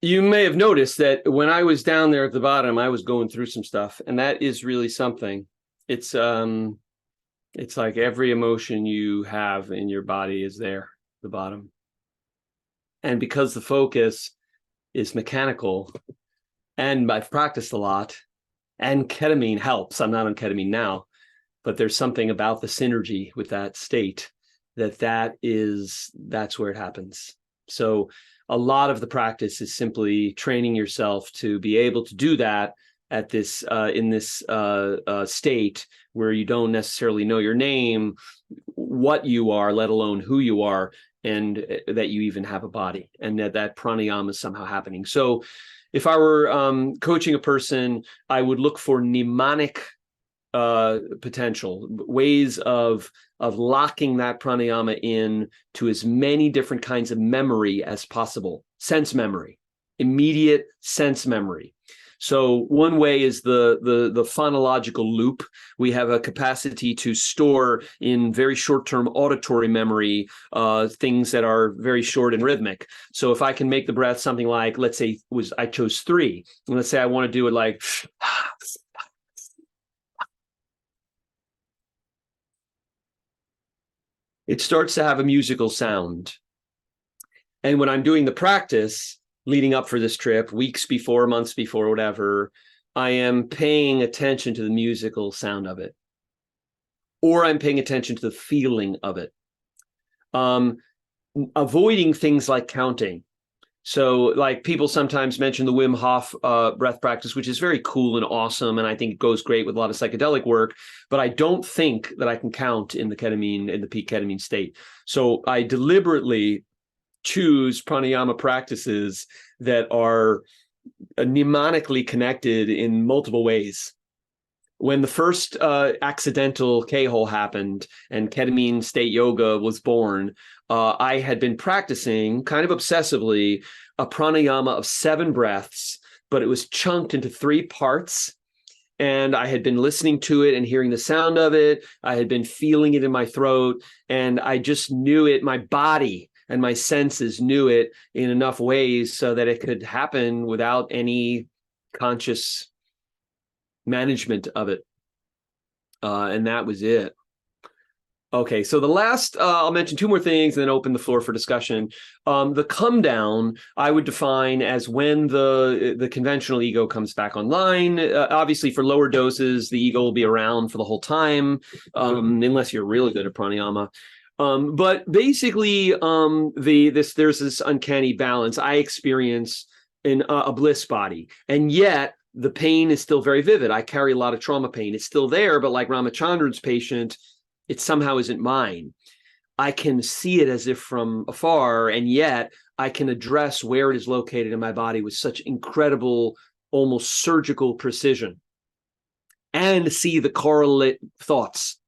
[SPEAKER 2] You may have noticed that when I was down there at the bottom, I was going through some stuff, and that is really something. It's like every emotion you have in your body is there at the bottom. And because the focus is mechanical, and I've practiced a lot, and ketamine helps. I'm not on ketamine now, but there's something about the synergy with that state that's where it happens. So a lot of the practice is simply training yourself to be able to do that at this in this state where you don't necessarily know your name, what you are, let alone who you are, and that you even have a body, and that pranayama is somehow happening. So if I were coaching a person, I would look for mnemonic potential ways of locking that pranayama in to as many different kinds of memory as possible. Sense memory, immediate sense memory. So one way is the phonological loop. We have a capacity to store in very short-term auditory memory things that are very short and rhythmic. So if I can make the breath something like, let's say I chose 3, and let's say I want to do it like it starts to have a musical sound. And when I'm doing the practice leading up for this trip, weeks before, months before, whatever, I am paying attention to the musical sound of it, or I'm paying attention to the feeling of it. Avoiding things like counting. So like people sometimes mention the Wim Hof breath practice, which is very cool and awesome. And I think it goes great with a lot of psychedelic work, but I don't think that I can count in the peak ketamine state. So I deliberately choose pranayama practices that are mnemonically connected in multiple ways. When the first accidental K-hole happened and Ketamine-State Yoga was born, I had been practicing kind of obsessively a pranayama of 7 breaths, but it was chunked into 3 parts. And I had been listening to it and hearing the sound of it. I had been feeling it in my throat, and I just knew it. My body and my senses knew it in enough ways so that it could happen without any conscious management of it. And that was it. Okay, so the last, I'll mention 2 more things and then open the floor for discussion. The come down, I would define as when the conventional ego comes back online. Obviously, for lower doses, the ego will be around for the whole time, unless you're really good at pranayama. But basically, there's this uncanny balance I experience in a bliss body, and yet the pain is still very vivid. I carry a lot of trauma pain. It's still there, but like Ramachandran's patient, it somehow isn't mine. I can see it as if from afar, and yet I can address where it is located in my body with such incredible, almost surgical precision, and see the correlate thoughts.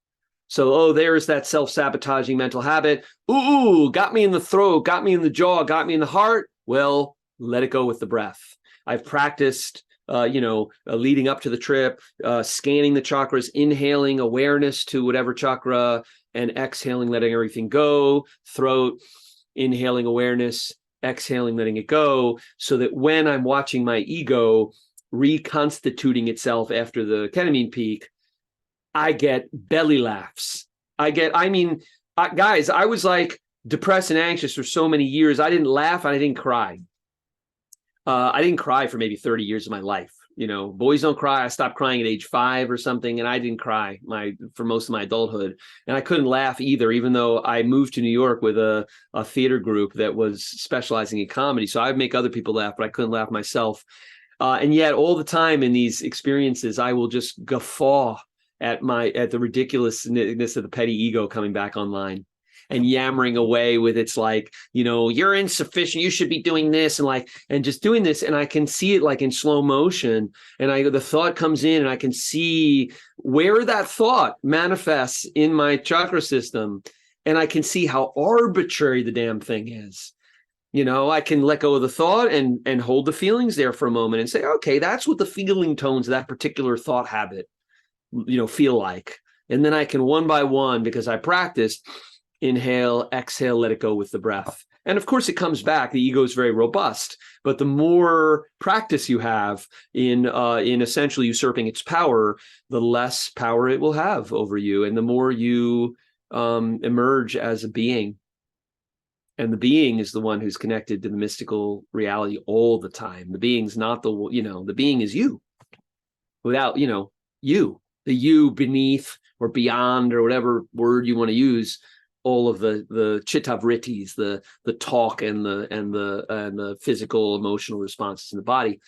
[SPEAKER 2] So, oh, there's that self-sabotaging mental habit. Ooh, got me in the throat, got me in the jaw, got me in the heart. Well, let it go with the breath. I've practiced leading up to the trip, scanning the chakras, inhaling awareness to whatever chakra, and exhaling, letting everything go, throat, inhaling awareness, exhaling, letting it go, so that when I'm watching my ego, reconstituting itself after the ketamine peak, I get belly laughs. Guys, I was like depressed and anxious for so many years. I didn't laugh and I didn't cry. I didn't cry for maybe 30 years of my life. You know, boys don't cry. I stopped crying at age 5 or something, and I didn't cry for most of my adulthood. And I couldn't laugh either, even though I moved to New York with a theater group that was specializing in comedy. So I'd make other people laugh, but I couldn't laugh myself. And yet all the time in these experiences, I will just guffaw at the ridiculousness of the petty ego coming back online and yammering away with its like, you know, you're insufficient, you should be doing this, and just doing this. And I can see it like in slow motion. And the thought comes in and I can see where that thought manifests in my chakra system. And I can see how arbitrary the damn thing is. You know, I can let go of the thought and hold the feelings there for a moment and say, okay, that's what the feeling tones of that particular thought habit, you know, feel like. And then I can one by one, because I practiced, inhale, exhale, let it go with the breath. And of course it comes back. The ego is very robust, but the more practice you have in essentially usurping its power, the less power it will have over you. And the more you emerge as a being. And the being is the one who's connected to the mystical reality all the time. The being's not the being is you. Without, you, the you beneath or beyond or whatever word you want to use, all of the chitta vrittis, the talk and the physical emotional responses in the body.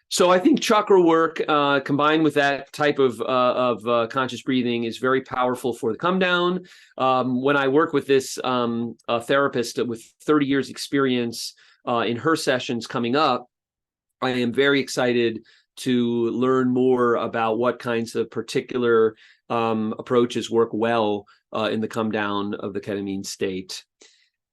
[SPEAKER 2] So I think chakra work combined with that type of conscious breathing is very powerful for the come down. When I work with this therapist with 30 years experience in her sessions coming up, I am very excited to learn more about what kinds of particular approaches work well in the come down of the ketamine state.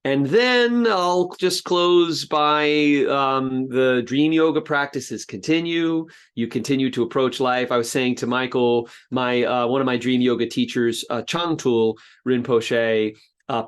[SPEAKER 2] And then I'll just close by the dream yoga practices continue. You continue to approach life. I was saying to Michael, one of my dream yoga teachers, Changtul Rinpoche,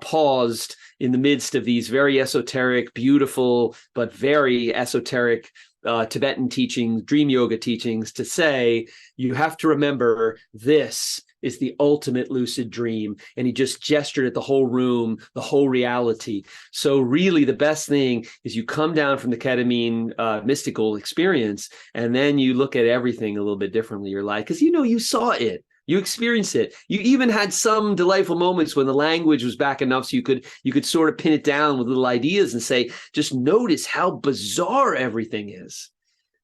[SPEAKER 2] paused in the midst of these very esoteric, beautiful, but very esoteric Tibetan teachings, dream yoga teachings, to say, you have to remember this is the ultimate lucid dream. And he just gestured at the whole room, the whole reality. So really the best thing is you come down from the ketamine mystical experience, and then you look at everything a little bit differently. You're like, because you saw it. You experienced it. You even had some delightful moments when the language was back enough so you could sort of pin it down with little ideas and say, just notice how bizarre everything is.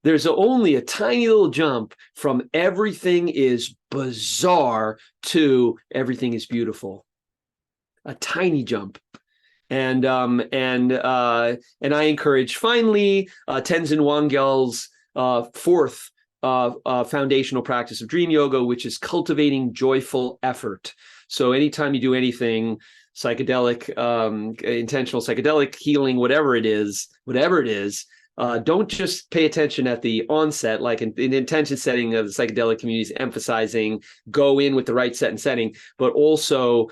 [SPEAKER 2] There's only a tiny little jump from everything is bizarre to everything is beautiful. A tiny jump. And I encourage finally Tenzin Wangyal's fourth foundational practice of dream yoga, which is cultivating joyful effort. So anytime you do anything psychedelic, intentional psychedelic healing, whatever it is, don't just pay attention at the onset, like in intention setting of the psychedelic communities, emphasizing go in with the right set and setting, but also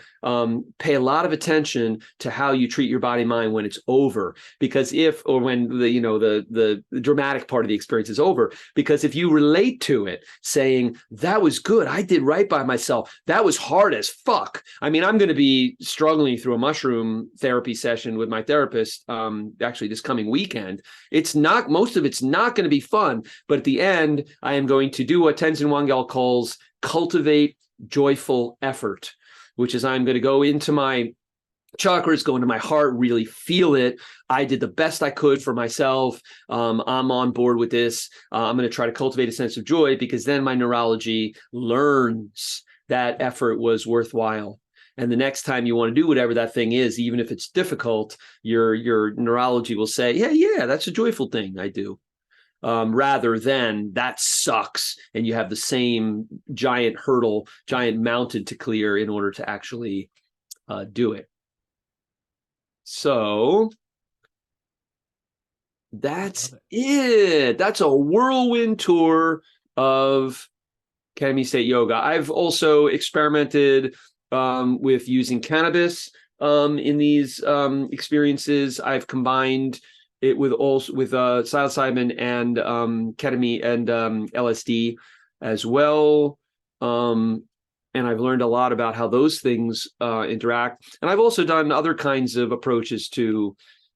[SPEAKER 2] pay a lot of attention to how you treat your body mind when it's over, because when the dramatic part of the experience is over, because if you relate to it saying that was good, I did right by myself, that was hard as fuck. I mean, I'm going to be struggling through a mushroom therapy session with my therapist actually this coming weekend. Most of it's not going to be fun, but at the end, I am going to do what Tenzin Wangyal calls cultivate joyful effort, which is I'm going to go into my chakras, go into my heart, really feel it. I did the best I could for myself. I'm on board with this. I'm going to try to cultivate a sense of joy, because then my neurology learns that effort was worthwhile. And the next time you want to do whatever that thing is, even if it's difficult, your neurology will say, yeah, that's a joyful thing I do. Rather than that sucks, and you have the same giant mountain to clear in order to actually do it. So that's it. That's a whirlwind tour of Ketamine-State Yoga. I've also experimented with using cannabis in these experiences. I've combined it with also with psilocybin and ketamine and LSD as well. And I've learned a lot about how those things interact. And I've also done other kinds of approaches to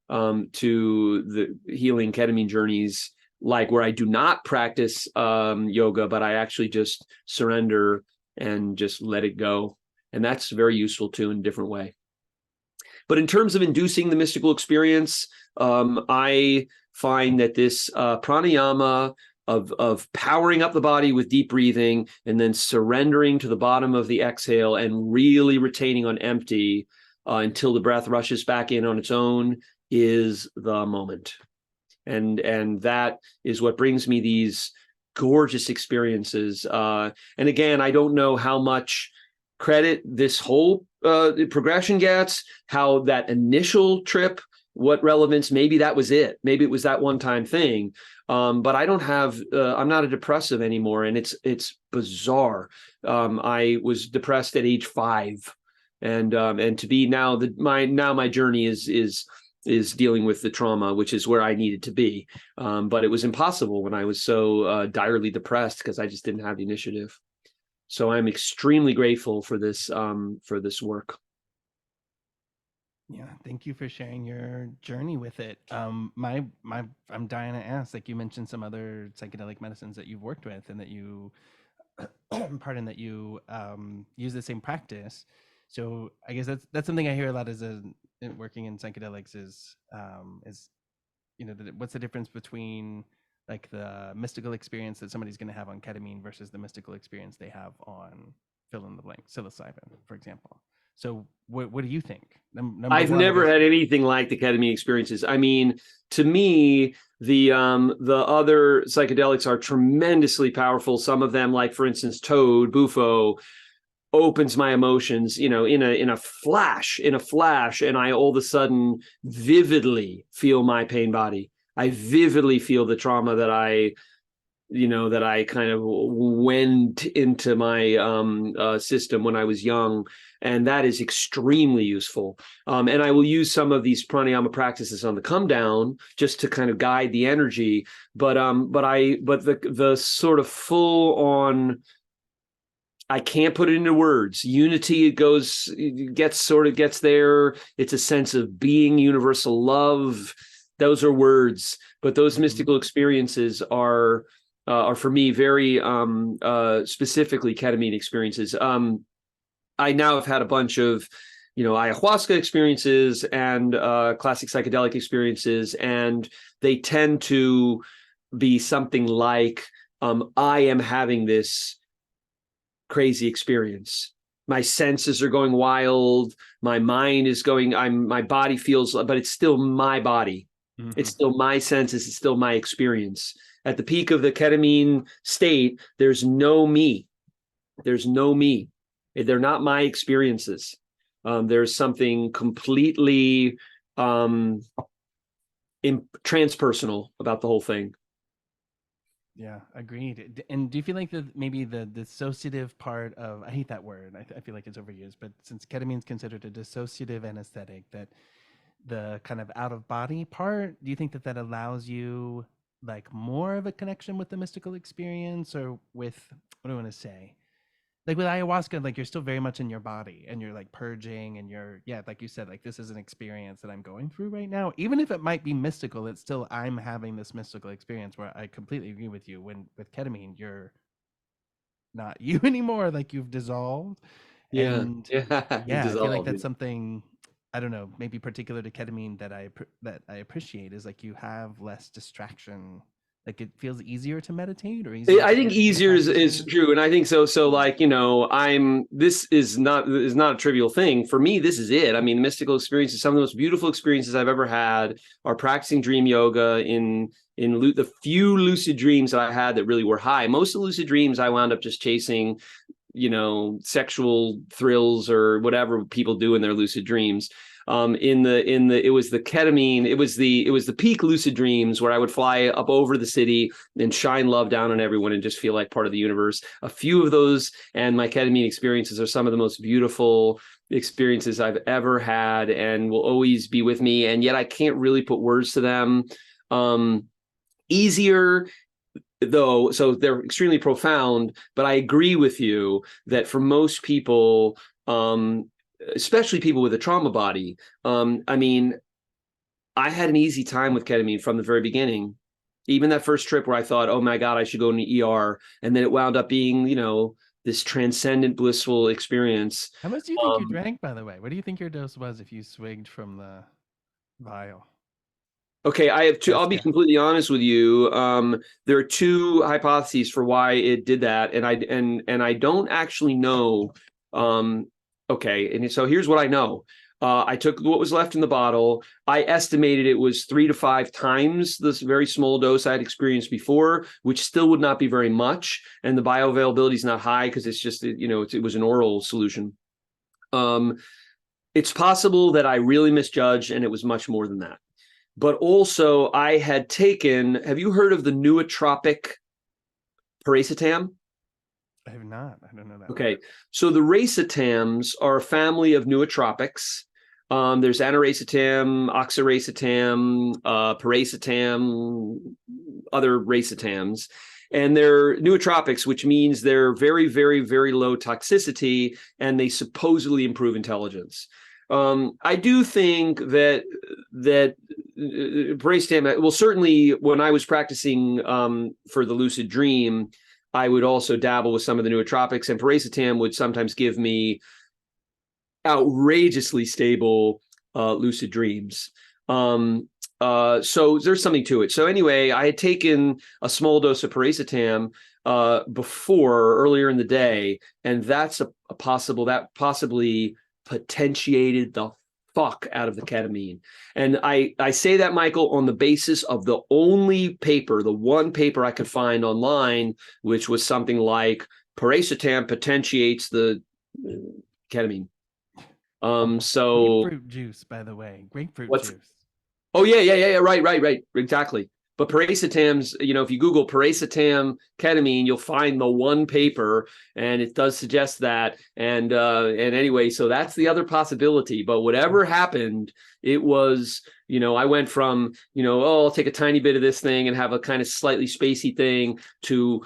[SPEAKER 2] the healing ketamine journeys, like where I do not practice yoga, but I actually just surrender and just let it go. And that's very useful too in a different way. But in terms of inducing the mystical experience, I find that this pranayama of powering up the body with deep breathing and then surrendering to the bottom of the exhale and really retaining on empty until the breath rushes back in on its own is the moment. And that is what brings me these gorgeous experiences. And again, I don't know how much credit this whole progression gets, how that initial trip, what relevance, maybe that was it. Maybe it was that one-time thing. But I don't have, I'm not a depressive anymore. And it's bizarre. I was depressed at age 5. And to be now my journey is dealing with the trauma, which is where I needed to be. But it was impossible when I was so direly depressed because I just didn't have the initiative. So I'm extremely grateful for this work.
[SPEAKER 1] Yeah, thank you for sharing your journey with it. I'm dying to ask, like you mentioned some other psychedelic medicines that you've worked with and that you, pardon, that you use the same practice. So I guess that's something I hear a lot as working in psychedelics is what's the difference between like the mystical experience that somebody's going to have on ketamine versus the mystical experience they have on fill in the blank psilocybin, for example. So what do you think?
[SPEAKER 2] I've never had anything like the ketamine experiences. I mean, to me, the other psychedelics are tremendously powerful. Some of them, like for instance, Toad, Bufo, opens my emotions, in a flash, and I all of a sudden vividly feel my pain body. I vividly feel the trauma that I kind of went into my system when I was young. And that is extremely useful. And I will use some of these pranayama practices on the come down just to kind of guide the energy. But the sort of full on, I can't put it into words. Unity, it gets there. It's a sense of being, universal love. Those are words, but those mystical experiences are for me very specifically ketamine experiences. I now have had a bunch of ayahuasca experiences and classic psychedelic experiences, and they tend to be something like I am having this crazy experience. My senses are going wild. My mind is going. My body feels, but it's still my body. Mm-hmm. It's still my senses. It's still my experience. At the peak of the ketamine state, there's no me. There's no me. They're not my experiences. There's something completely transpersonal about the whole thing.
[SPEAKER 1] Yeah, agreed. And do you feel like maybe the dissociative part of, I hate that word, I feel like it's overused, but since ketamine is considered a dissociative anesthetic, that the kind of out of body part, do you think that allows you like more of a connection with the mystical experience, or with, what do I want to say? Like with ayahuasca, like you're still very much in your body and you're like purging and like you said, like this is an experience that I'm going through right now. Even if it might be mystical, it's still, I'm having this mystical experience, where I completely agree with you. When with ketamine, you're not you anymore, like you've dissolved.
[SPEAKER 2] Yeah.
[SPEAKER 1] And I feel like that's something, I don't know, maybe particular to ketamine that I appreciate, is like you have less distraction. Like it feels easier to meditate, or easier.
[SPEAKER 2] I think easier is true, and I think so. So like this is not a trivial thing for me. This is it. I mean, mystical experiences, some of the most beautiful experiences I've ever had are practicing dream yoga in the few lucid dreams that I had that really were high. Most of the lucid dreams I wound up just chasing, sexual thrills or whatever people do in their lucid dreams. it was the ketamine, it was the peak lucid dreams where I would fly up over the city and shine love down on everyone and just feel like part of the universe. A few of those and my ketamine experiences are some of the most beautiful experiences I've ever had and will always be with me. And yet I can't really put words to them. Easier though, so they're extremely profound, but I agree with you that for most people, especially people with a trauma body, I mean, I had an easy time with ketamine from the very beginning. Even that first trip where I thought, oh my God, I should go in the ER. And then it wound up being, this transcendent, blissful experience.
[SPEAKER 1] How much do you think you drank, by the way? What do you think your dose was if you swigged from the vial?
[SPEAKER 2] Okay, I have two.
[SPEAKER 1] Best
[SPEAKER 2] I'll be
[SPEAKER 1] guess.
[SPEAKER 2] completely honest with you. There are two hypotheses for why it did that, and I don't actually know. Okay, and so here's what I know. I took what was left in the bottle. I estimated it was 3 to 5 times this very small dose I had experienced before, which still would not be very much. And the bioavailability is not high because it's just, it was an oral solution. It's possible that I really misjudged and it was much more than that. But also I had taken, have you heard of the nootropic paracetam?
[SPEAKER 1] I have not. I don't know that.
[SPEAKER 2] Okay, so the racetams are a family of nootropics. There's aniracetam, oxiracetam, paracetam, other racetams. And they're nootropics, which means they're very, very, very low toxicity, and they supposedly improve intelligence. I do think that paracetam, well, certainly when I was practicing for the lucid dream, I would also dabble with some of the nootropics, and paracetam would sometimes give me outrageously stable lucid dreams. So there's something to it. So anyway, I had taken a small dose of paracetam earlier in the day, and that possibly potentiated the fuck out of the ketamine. And I say that, Michael, on the basis of the one paper I could find online, which was something like paracetam potentiates the ketamine. So
[SPEAKER 1] grapefruit juice, by the way, grapefruit juice.
[SPEAKER 2] Oh yeah, right, exactly. But paracetam's, if you Google paracetam ketamine, you'll find the one paper, and it does suggest that. And anyway, so that's the other possibility. But whatever happened, it was, I went from, I'll take a tiny bit of this thing and have a kind of slightly spacey thing to,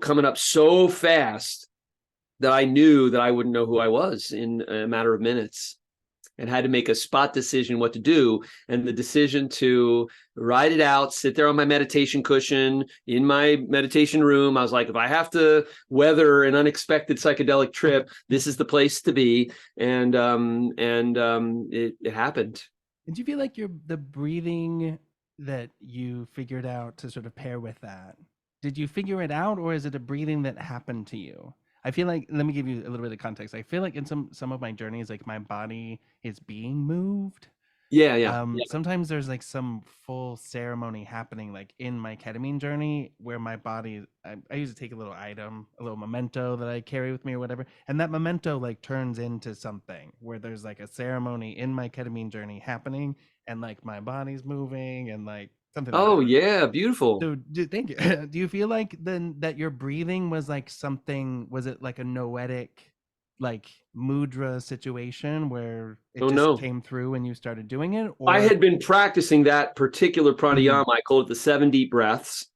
[SPEAKER 2] coming up so fast that I knew that I wouldn't know who I was in a matter of minutes, and had to make a spot decision what to do. And the decision to ride it out, sit there on my meditation cushion in my meditation room. I was like, if I have to weather an unexpected psychedelic trip, this is the place to be. And it happened.
[SPEAKER 1] And do you feel like the breathing that you figured out to sort of pair with that, did you figure it out, or is it a breathing that happened to you? I feel like, let me give you a little bit of context. I feel like in some of my journeys, like my body is being moved.
[SPEAKER 2] Yeah.
[SPEAKER 1] Sometimes there's like some full ceremony happening, like in my ketamine journey, where my body, I usually take a little item, a little memento that I carry with me or whatever. And that memento like turns into something where there's like a ceremony in my ketamine journey happening, and like my body's moving and like something like
[SPEAKER 2] Oh
[SPEAKER 1] that.
[SPEAKER 2] yeah, beautiful.
[SPEAKER 1] So thank you. Do you feel like then that your breathing was like something, was it like a noetic, like mudra situation where it just came through and you started doing it? Or
[SPEAKER 2] I had been practicing that particular pranayama. I call it the 7 deep breaths.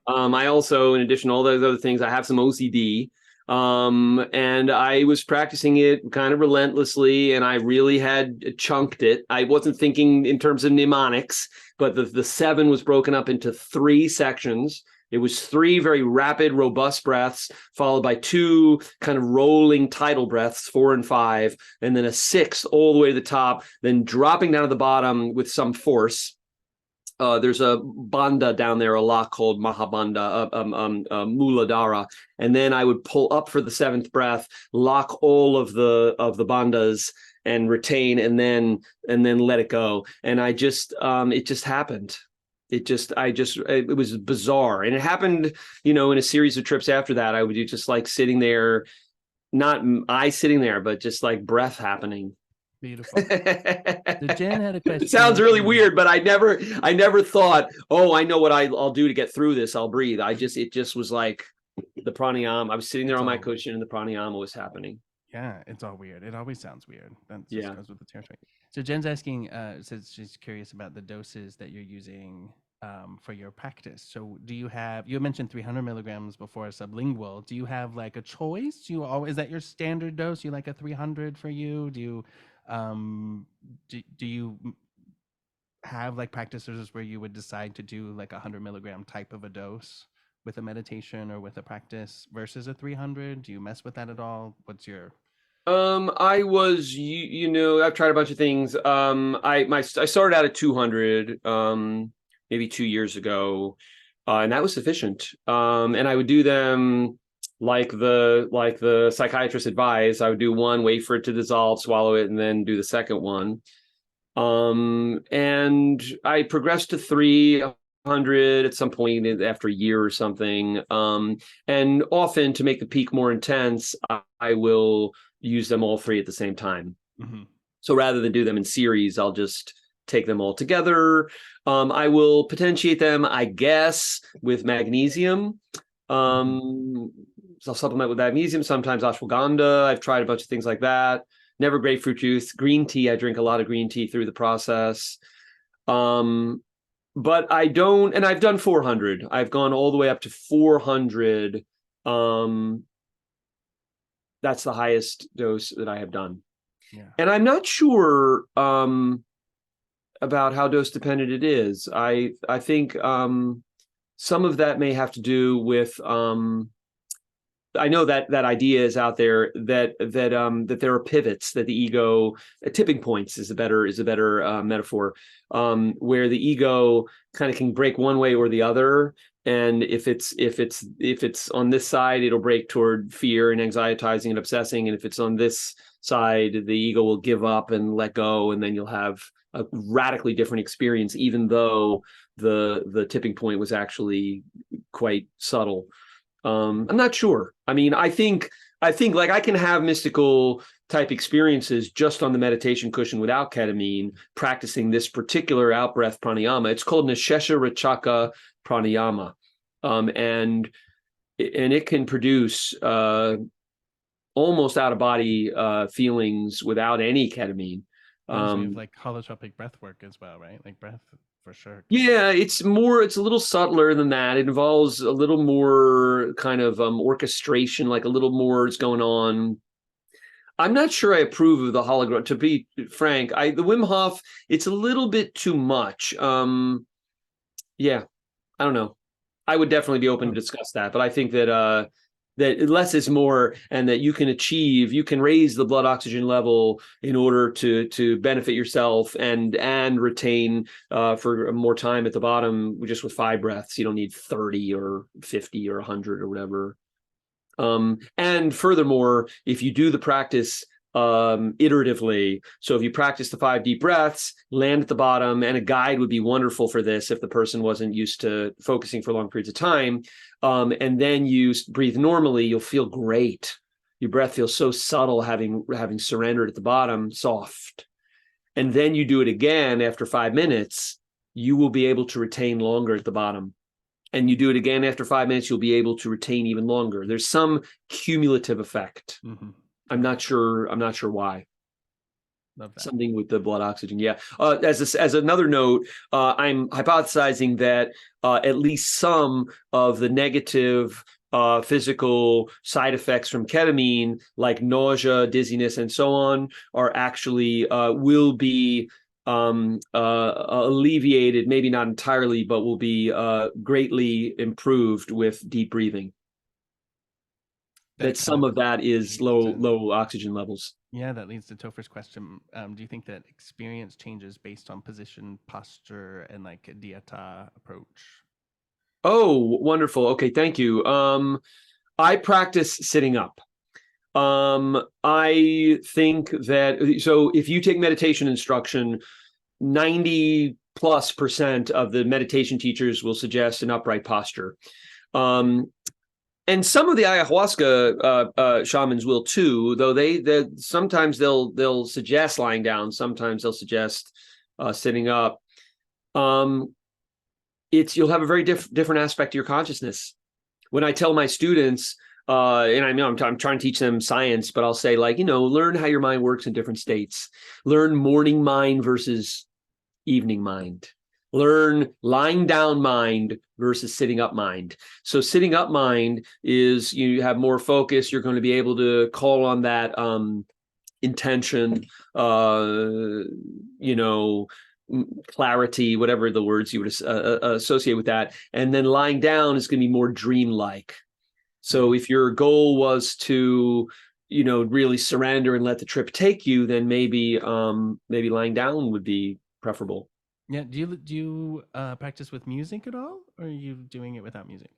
[SPEAKER 2] I also, in addition to all those other things, I have some OCD. And I was practicing it kind of relentlessly, and I really had chunked it. I wasn't thinking in terms of mnemonics, but the 7 was broken up into 3 sections. It was 3 very rapid, robust breaths, followed by 2 kind of rolling tidal breaths, 4 and 5, and then a 6th all the way to the top, then dropping down to the bottom with some force. There's a bandha down there, a lock called Mahabandha, Muladhara, and then I would pull up for the 7th breath, lock all of the bandhas, and retain, and then let it go. And I just, it just happened. It was bizarre, and it happened, in a series of trips after that. I would do just like sitting there, not I sitting there, but just like breath happening.
[SPEAKER 1] Beautiful. So Jen had a
[SPEAKER 2] It sounds really
[SPEAKER 1] question.
[SPEAKER 2] weird, but I never thought, oh, I know what I'll do to get through this. I'll breathe. It just was like the pranayama. I was sitting there
[SPEAKER 1] It's
[SPEAKER 2] on my
[SPEAKER 1] all
[SPEAKER 2] cushion and the pranayama was happening.
[SPEAKER 1] Yeah, it's all weird. It always sounds weird. That just
[SPEAKER 2] Yeah.
[SPEAKER 1] goes with the territory. So Jen's asking, says she's curious about the doses that you're using for your practice. So do you have, you mentioned 300 milligrams before sublingual. Do you have like a choice? Do you always, is that your standard dose? You like a 300 for you? Do you, do you have like practices where you would decide to do like 100 milligram type of a dose with a meditation or with a practice versus a 300? Do you mess with that at all? What's your
[SPEAKER 2] I was, I've tried a bunch of things. I started out at 200, maybe 2 years ago, and that was sufficient. And I would do them like the psychiatrist advised. I would do one, wait for it to dissolve, swallow it, and then do the second one. And I progressed to 300 at some point after a year or something. And often to make the peak more intense, I will use them all three at the same time.
[SPEAKER 1] Mm-hmm.
[SPEAKER 2] So rather than do them in series, I'll just take them all together. I will potentiate them, I guess, with magnesium. So I'll supplement with magnesium, sometimes ashwagandha. I've tried a bunch of things like that. Never grapefruit juice. Green tea, I drink a lot of green tea through the process. But I don't, and I've done 400. I've gone all the way up to 400. That's the highest dose that I have done.
[SPEAKER 1] Yeah.
[SPEAKER 2] And I'm not sure about how dose dependent it is. I think some of that may have to do with I know that idea is out there that there are pivots, that the ego, tipping points is a better metaphor, where the ego kind of can break one way or the other. And if it's on this side, it'll break toward fear and anxietizing and obsessing. And if it's on this side, the ego will give up and let go, and then you'll have a radically different experience, even though the tipping point was actually quite subtle. I'm not sure. I mean, I think like I can have mystical type experiences just on the meditation cushion without ketamine, practicing this particular out breath pranayama. It's called Nishesha Rachaka pranayama. And it can produce almost out of body feelings without any ketamine.
[SPEAKER 1] We have like holotropic breath work as well, right? Like breath for sure.
[SPEAKER 2] Yeah, it's a little subtler than that. It involves a little more kind of orchestration, like a little more is going on. I'm not sure I approve of the hologram, to be frank. The Wim Hof, it's a little bit too much. Yeah, I don't know. I would definitely be open to discuss that, but I think that that less is more, and that you can raise the blood oxygen level in order to benefit yourself and retain for more time at the bottom just with 5 breaths. You don't need 30 or 50 or 100 or whatever. And furthermore, if you do the practice iteratively, so if you practice the 5 deep breaths, land at the bottom, and a guide would be wonderful for this if the person wasn't used to focusing for long periods of time, and then you breathe normally, you'll feel great. Your breath feels so subtle, having surrendered at the bottom, soft. And then you do it again after 5 minutes, you will be able to retain longer at the bottom. And you do it again after 5 minutes, you'll be able to retain even longer. There's some cumulative effect.
[SPEAKER 1] Mm-hmm.
[SPEAKER 2] I'm not sure why.
[SPEAKER 1] Love that.
[SPEAKER 2] Something with the blood oxygen. Yeah. As another note, I'm hypothesizing that at least some of the negative physical side effects from ketamine, like nausea, dizziness, and so on, are actually will be alleviated, maybe not entirely, but will be greatly improved with deep breathing. That some of that is low oxygen levels.
[SPEAKER 1] Yeah, that leads to Topher's question. Do you think that experience changes based on position, posture, and like a dieta approach?
[SPEAKER 2] Oh, wonderful. Okay, thank you. I practice sitting up. I think that, so if you take meditation instruction, 90+% of the meditation teachers will suggest an upright posture. And some of the ayahuasca shamans will too, though they sometimes they'll suggest lying down, sometimes they'll suggest sitting up. You'll have a very different aspect to your consciousness. When I tell my students, and I know I'm trying to teach them science, but I'll say, like, learn how your mind works in different states. Learn morning mind versus evening mind. Learn lying down mind versus sitting up mind. So sitting up mind is you have more focus. You're going to be able to call on that intention, clarity, whatever the words you would associate with that. And then lying down is going to be more dreamlike. So if your goal was to, really surrender and let the trip take you, then maybe lying down would be preferable.
[SPEAKER 1] Yeah. Do you practice with music at all, or are you doing it without music?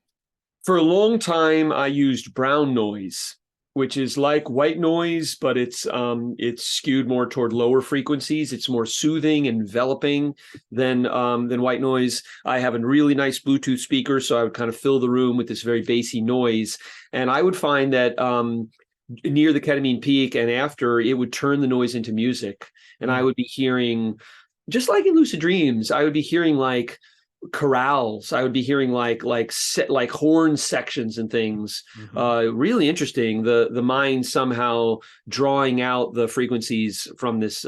[SPEAKER 2] For a long time, I used brown noise, which is like white noise, but it's skewed more toward lower frequencies. It's more soothing, enveloping than white noise. I have a really nice Bluetooth speaker, so I would kind of fill the room with this very bassy noise, and I would find that near the ketamine peak and after, it would turn the noise into music, and I would be hearing, just like in lucid dreams, I would be hearing like chorales. I would be hearing like horn sections and things. Really interesting. The mind somehow drawing out the frequencies from this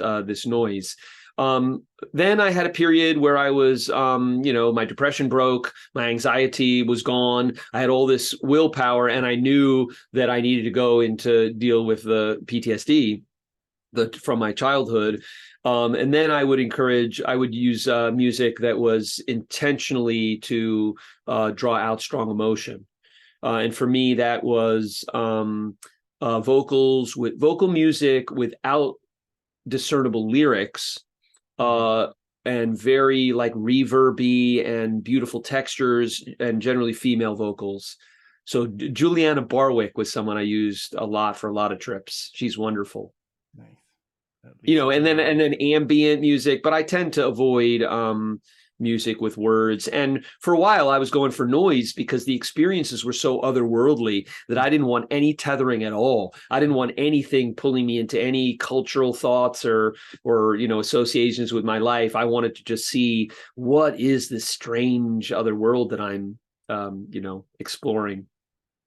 [SPEAKER 2] noise. Then I had a period where I was, my depression broke, my anxiety was gone. I had all this willpower, and I knew that I needed to go into deal with the PTSD from my childhood. And then I would use music that was intentionally to draw out strong emotion. And for me, that was vocal music without discernible lyrics, and very like reverby and beautiful textures, and generally female vocals. So Juliana Barwick was someone I used a lot for a lot of trips. She's wonderful.
[SPEAKER 1] Nice.
[SPEAKER 2] And then ambient music, but I tend to avoid music with words. And for a while, I was going for noise because the experiences were so otherworldly that I didn't want any tethering at all. I didn't want anything pulling me into any cultural thoughts or associations with my life. I wanted to just see, what is this strange other world that I'm exploring.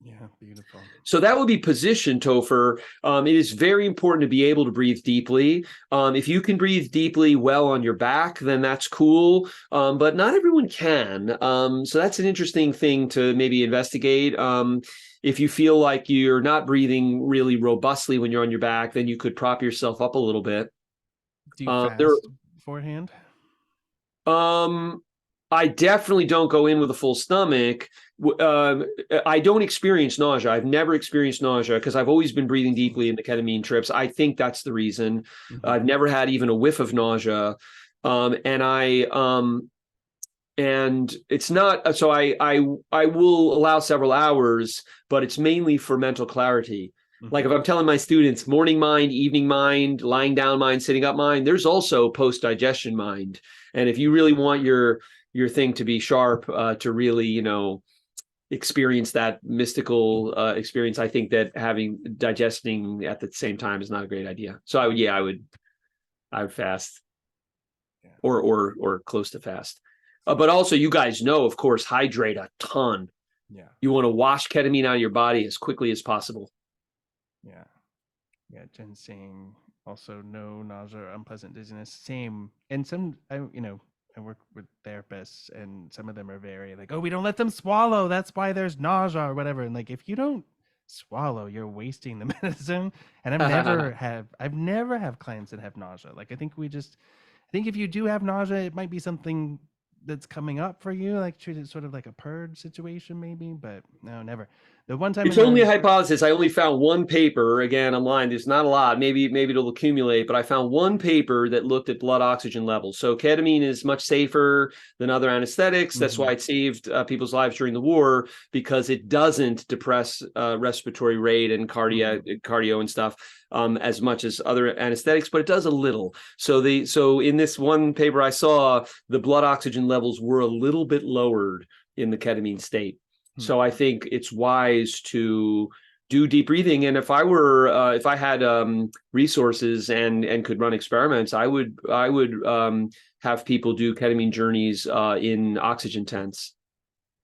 [SPEAKER 1] Yeah, beautiful.
[SPEAKER 2] So that would be position, Topher. It is very important to be able to breathe deeply. If you can breathe deeply well on your back, then that's cool. But not everyone can. So that's an interesting thing to maybe investigate. If you feel like you're not breathing really robustly when you're on your back, then you could prop yourself up a little bit.
[SPEAKER 1] Do you fast beforehand?
[SPEAKER 2] I definitely don't go in with a full stomach. I don't experience nausea. I've never experienced nausea because I've always been breathing deeply in the ketamine trips. I think that's the reason. I've never had even a whiff of nausea. And it's not, so I will allow several hours, but it's mainly for mental clarity. Like if I'm telling my students morning mind, evening mind, lying down mind, sitting up mind, there's also post-digestion mind. And if you really want your thing to be sharp, to really, experience that mystical experience, I think that digesting at the same time is not a great idea. So I would fast, or close to fast. But also, you guys know, of course, hydrate a ton.
[SPEAKER 1] Yeah.
[SPEAKER 2] You want to wash ketamine out of your body as quickly as possible.
[SPEAKER 1] Yeah. Yeah. Ginseng, also no nausea, unpleasant dizziness. Same. And some, I work with therapists, and some of them are very like, oh, we don't let them swallow. That's why there's nausea or whatever. And like, if you don't swallow, you're wasting the medicine. And I've never have clients that have nausea. Like, I think if you do have nausea, it might be something that's coming up for you, like treat it sort of like a purge situation maybe, but no, never. The one time
[SPEAKER 2] it's only a hypothesis. I only found one paper, again, online. There's not a lot. Maybe it'll accumulate, but I found one paper that looked at blood oxygen levels. So ketamine is much safer than other anesthetics. That's why it saved people's lives during the war, because it doesn't depress respiratory rate and cardio and stuff as much as other anesthetics, but it does a little. So in this one paper I saw, the blood oxygen levels were a little bit lowered in the ketamine state.
[SPEAKER 1] Hmm.
[SPEAKER 2] So I think it's wise to do deep breathing. And if I had resources and could run experiments, I would have people do ketamine journeys in oxygen tents.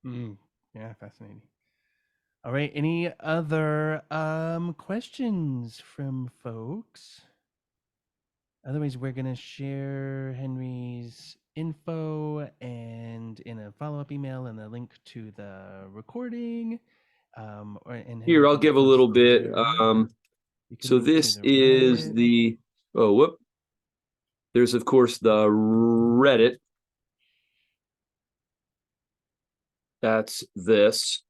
[SPEAKER 1] Yeah, fascinating. All right. Any other questions from folks? Otherwise, we're gonna share Henry's info and in a follow-up email and a link to the recording. Or and Henry,
[SPEAKER 2] Here,
[SPEAKER 1] you
[SPEAKER 2] I'll
[SPEAKER 1] can
[SPEAKER 2] give a
[SPEAKER 1] post
[SPEAKER 2] little bit.
[SPEAKER 1] there. You can
[SPEAKER 2] So
[SPEAKER 1] link to
[SPEAKER 2] this
[SPEAKER 1] the
[SPEAKER 2] is
[SPEAKER 1] Reddit.
[SPEAKER 2] the oh whoop. There's of course the Reddit. That's this.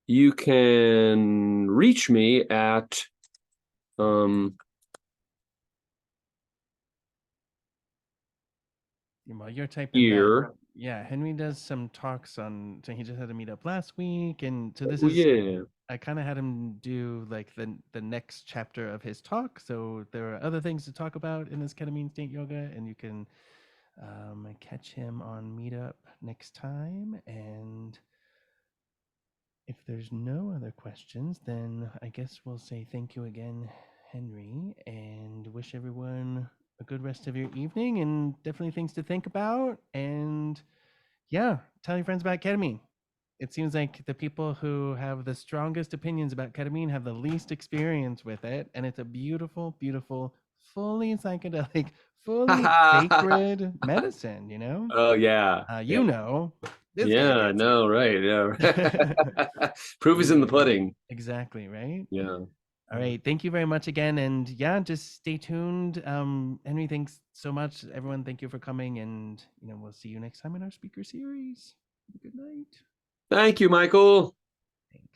[SPEAKER 2] You can reach me at
[SPEAKER 1] While you're typing that,
[SPEAKER 2] here.
[SPEAKER 1] yeah, Henry does some talks on. So he just had a meetup last week, and so this
[SPEAKER 2] Oh
[SPEAKER 1] is.
[SPEAKER 2] yeah.
[SPEAKER 1] I kind of had him do like the next chapter of his talk. So there are other things to talk about in this ketamine state yoga, and you can catch him on meetup next time. And if there's no other questions, then I guess we'll say thank you again, Henry, and wish everyone a good rest of your evening and definitely things to think about. And yeah, tell your friends about ketamine. It seems like the people who have the strongest opinions about ketamine have the least experience with it. And it's a beautiful, beautiful, fully psychedelic, fully sacred medicine, you know?
[SPEAKER 2] Oh yeah. Yeah.
[SPEAKER 1] You know, this guy
[SPEAKER 2] Yeah,
[SPEAKER 1] gets it.
[SPEAKER 2] no, right. Yeah. Proof is in the
[SPEAKER 1] Yeah,
[SPEAKER 2] pudding.
[SPEAKER 1] exactly, right?
[SPEAKER 2] Yeah.
[SPEAKER 1] All right. Thank you very much again. And yeah, just stay tuned. Henry, thanks so much. Everyone, thank you for coming. And, we'll see you next time in our speaker series. Good night.
[SPEAKER 2] Thank you, Michael.
[SPEAKER 1] Thanks.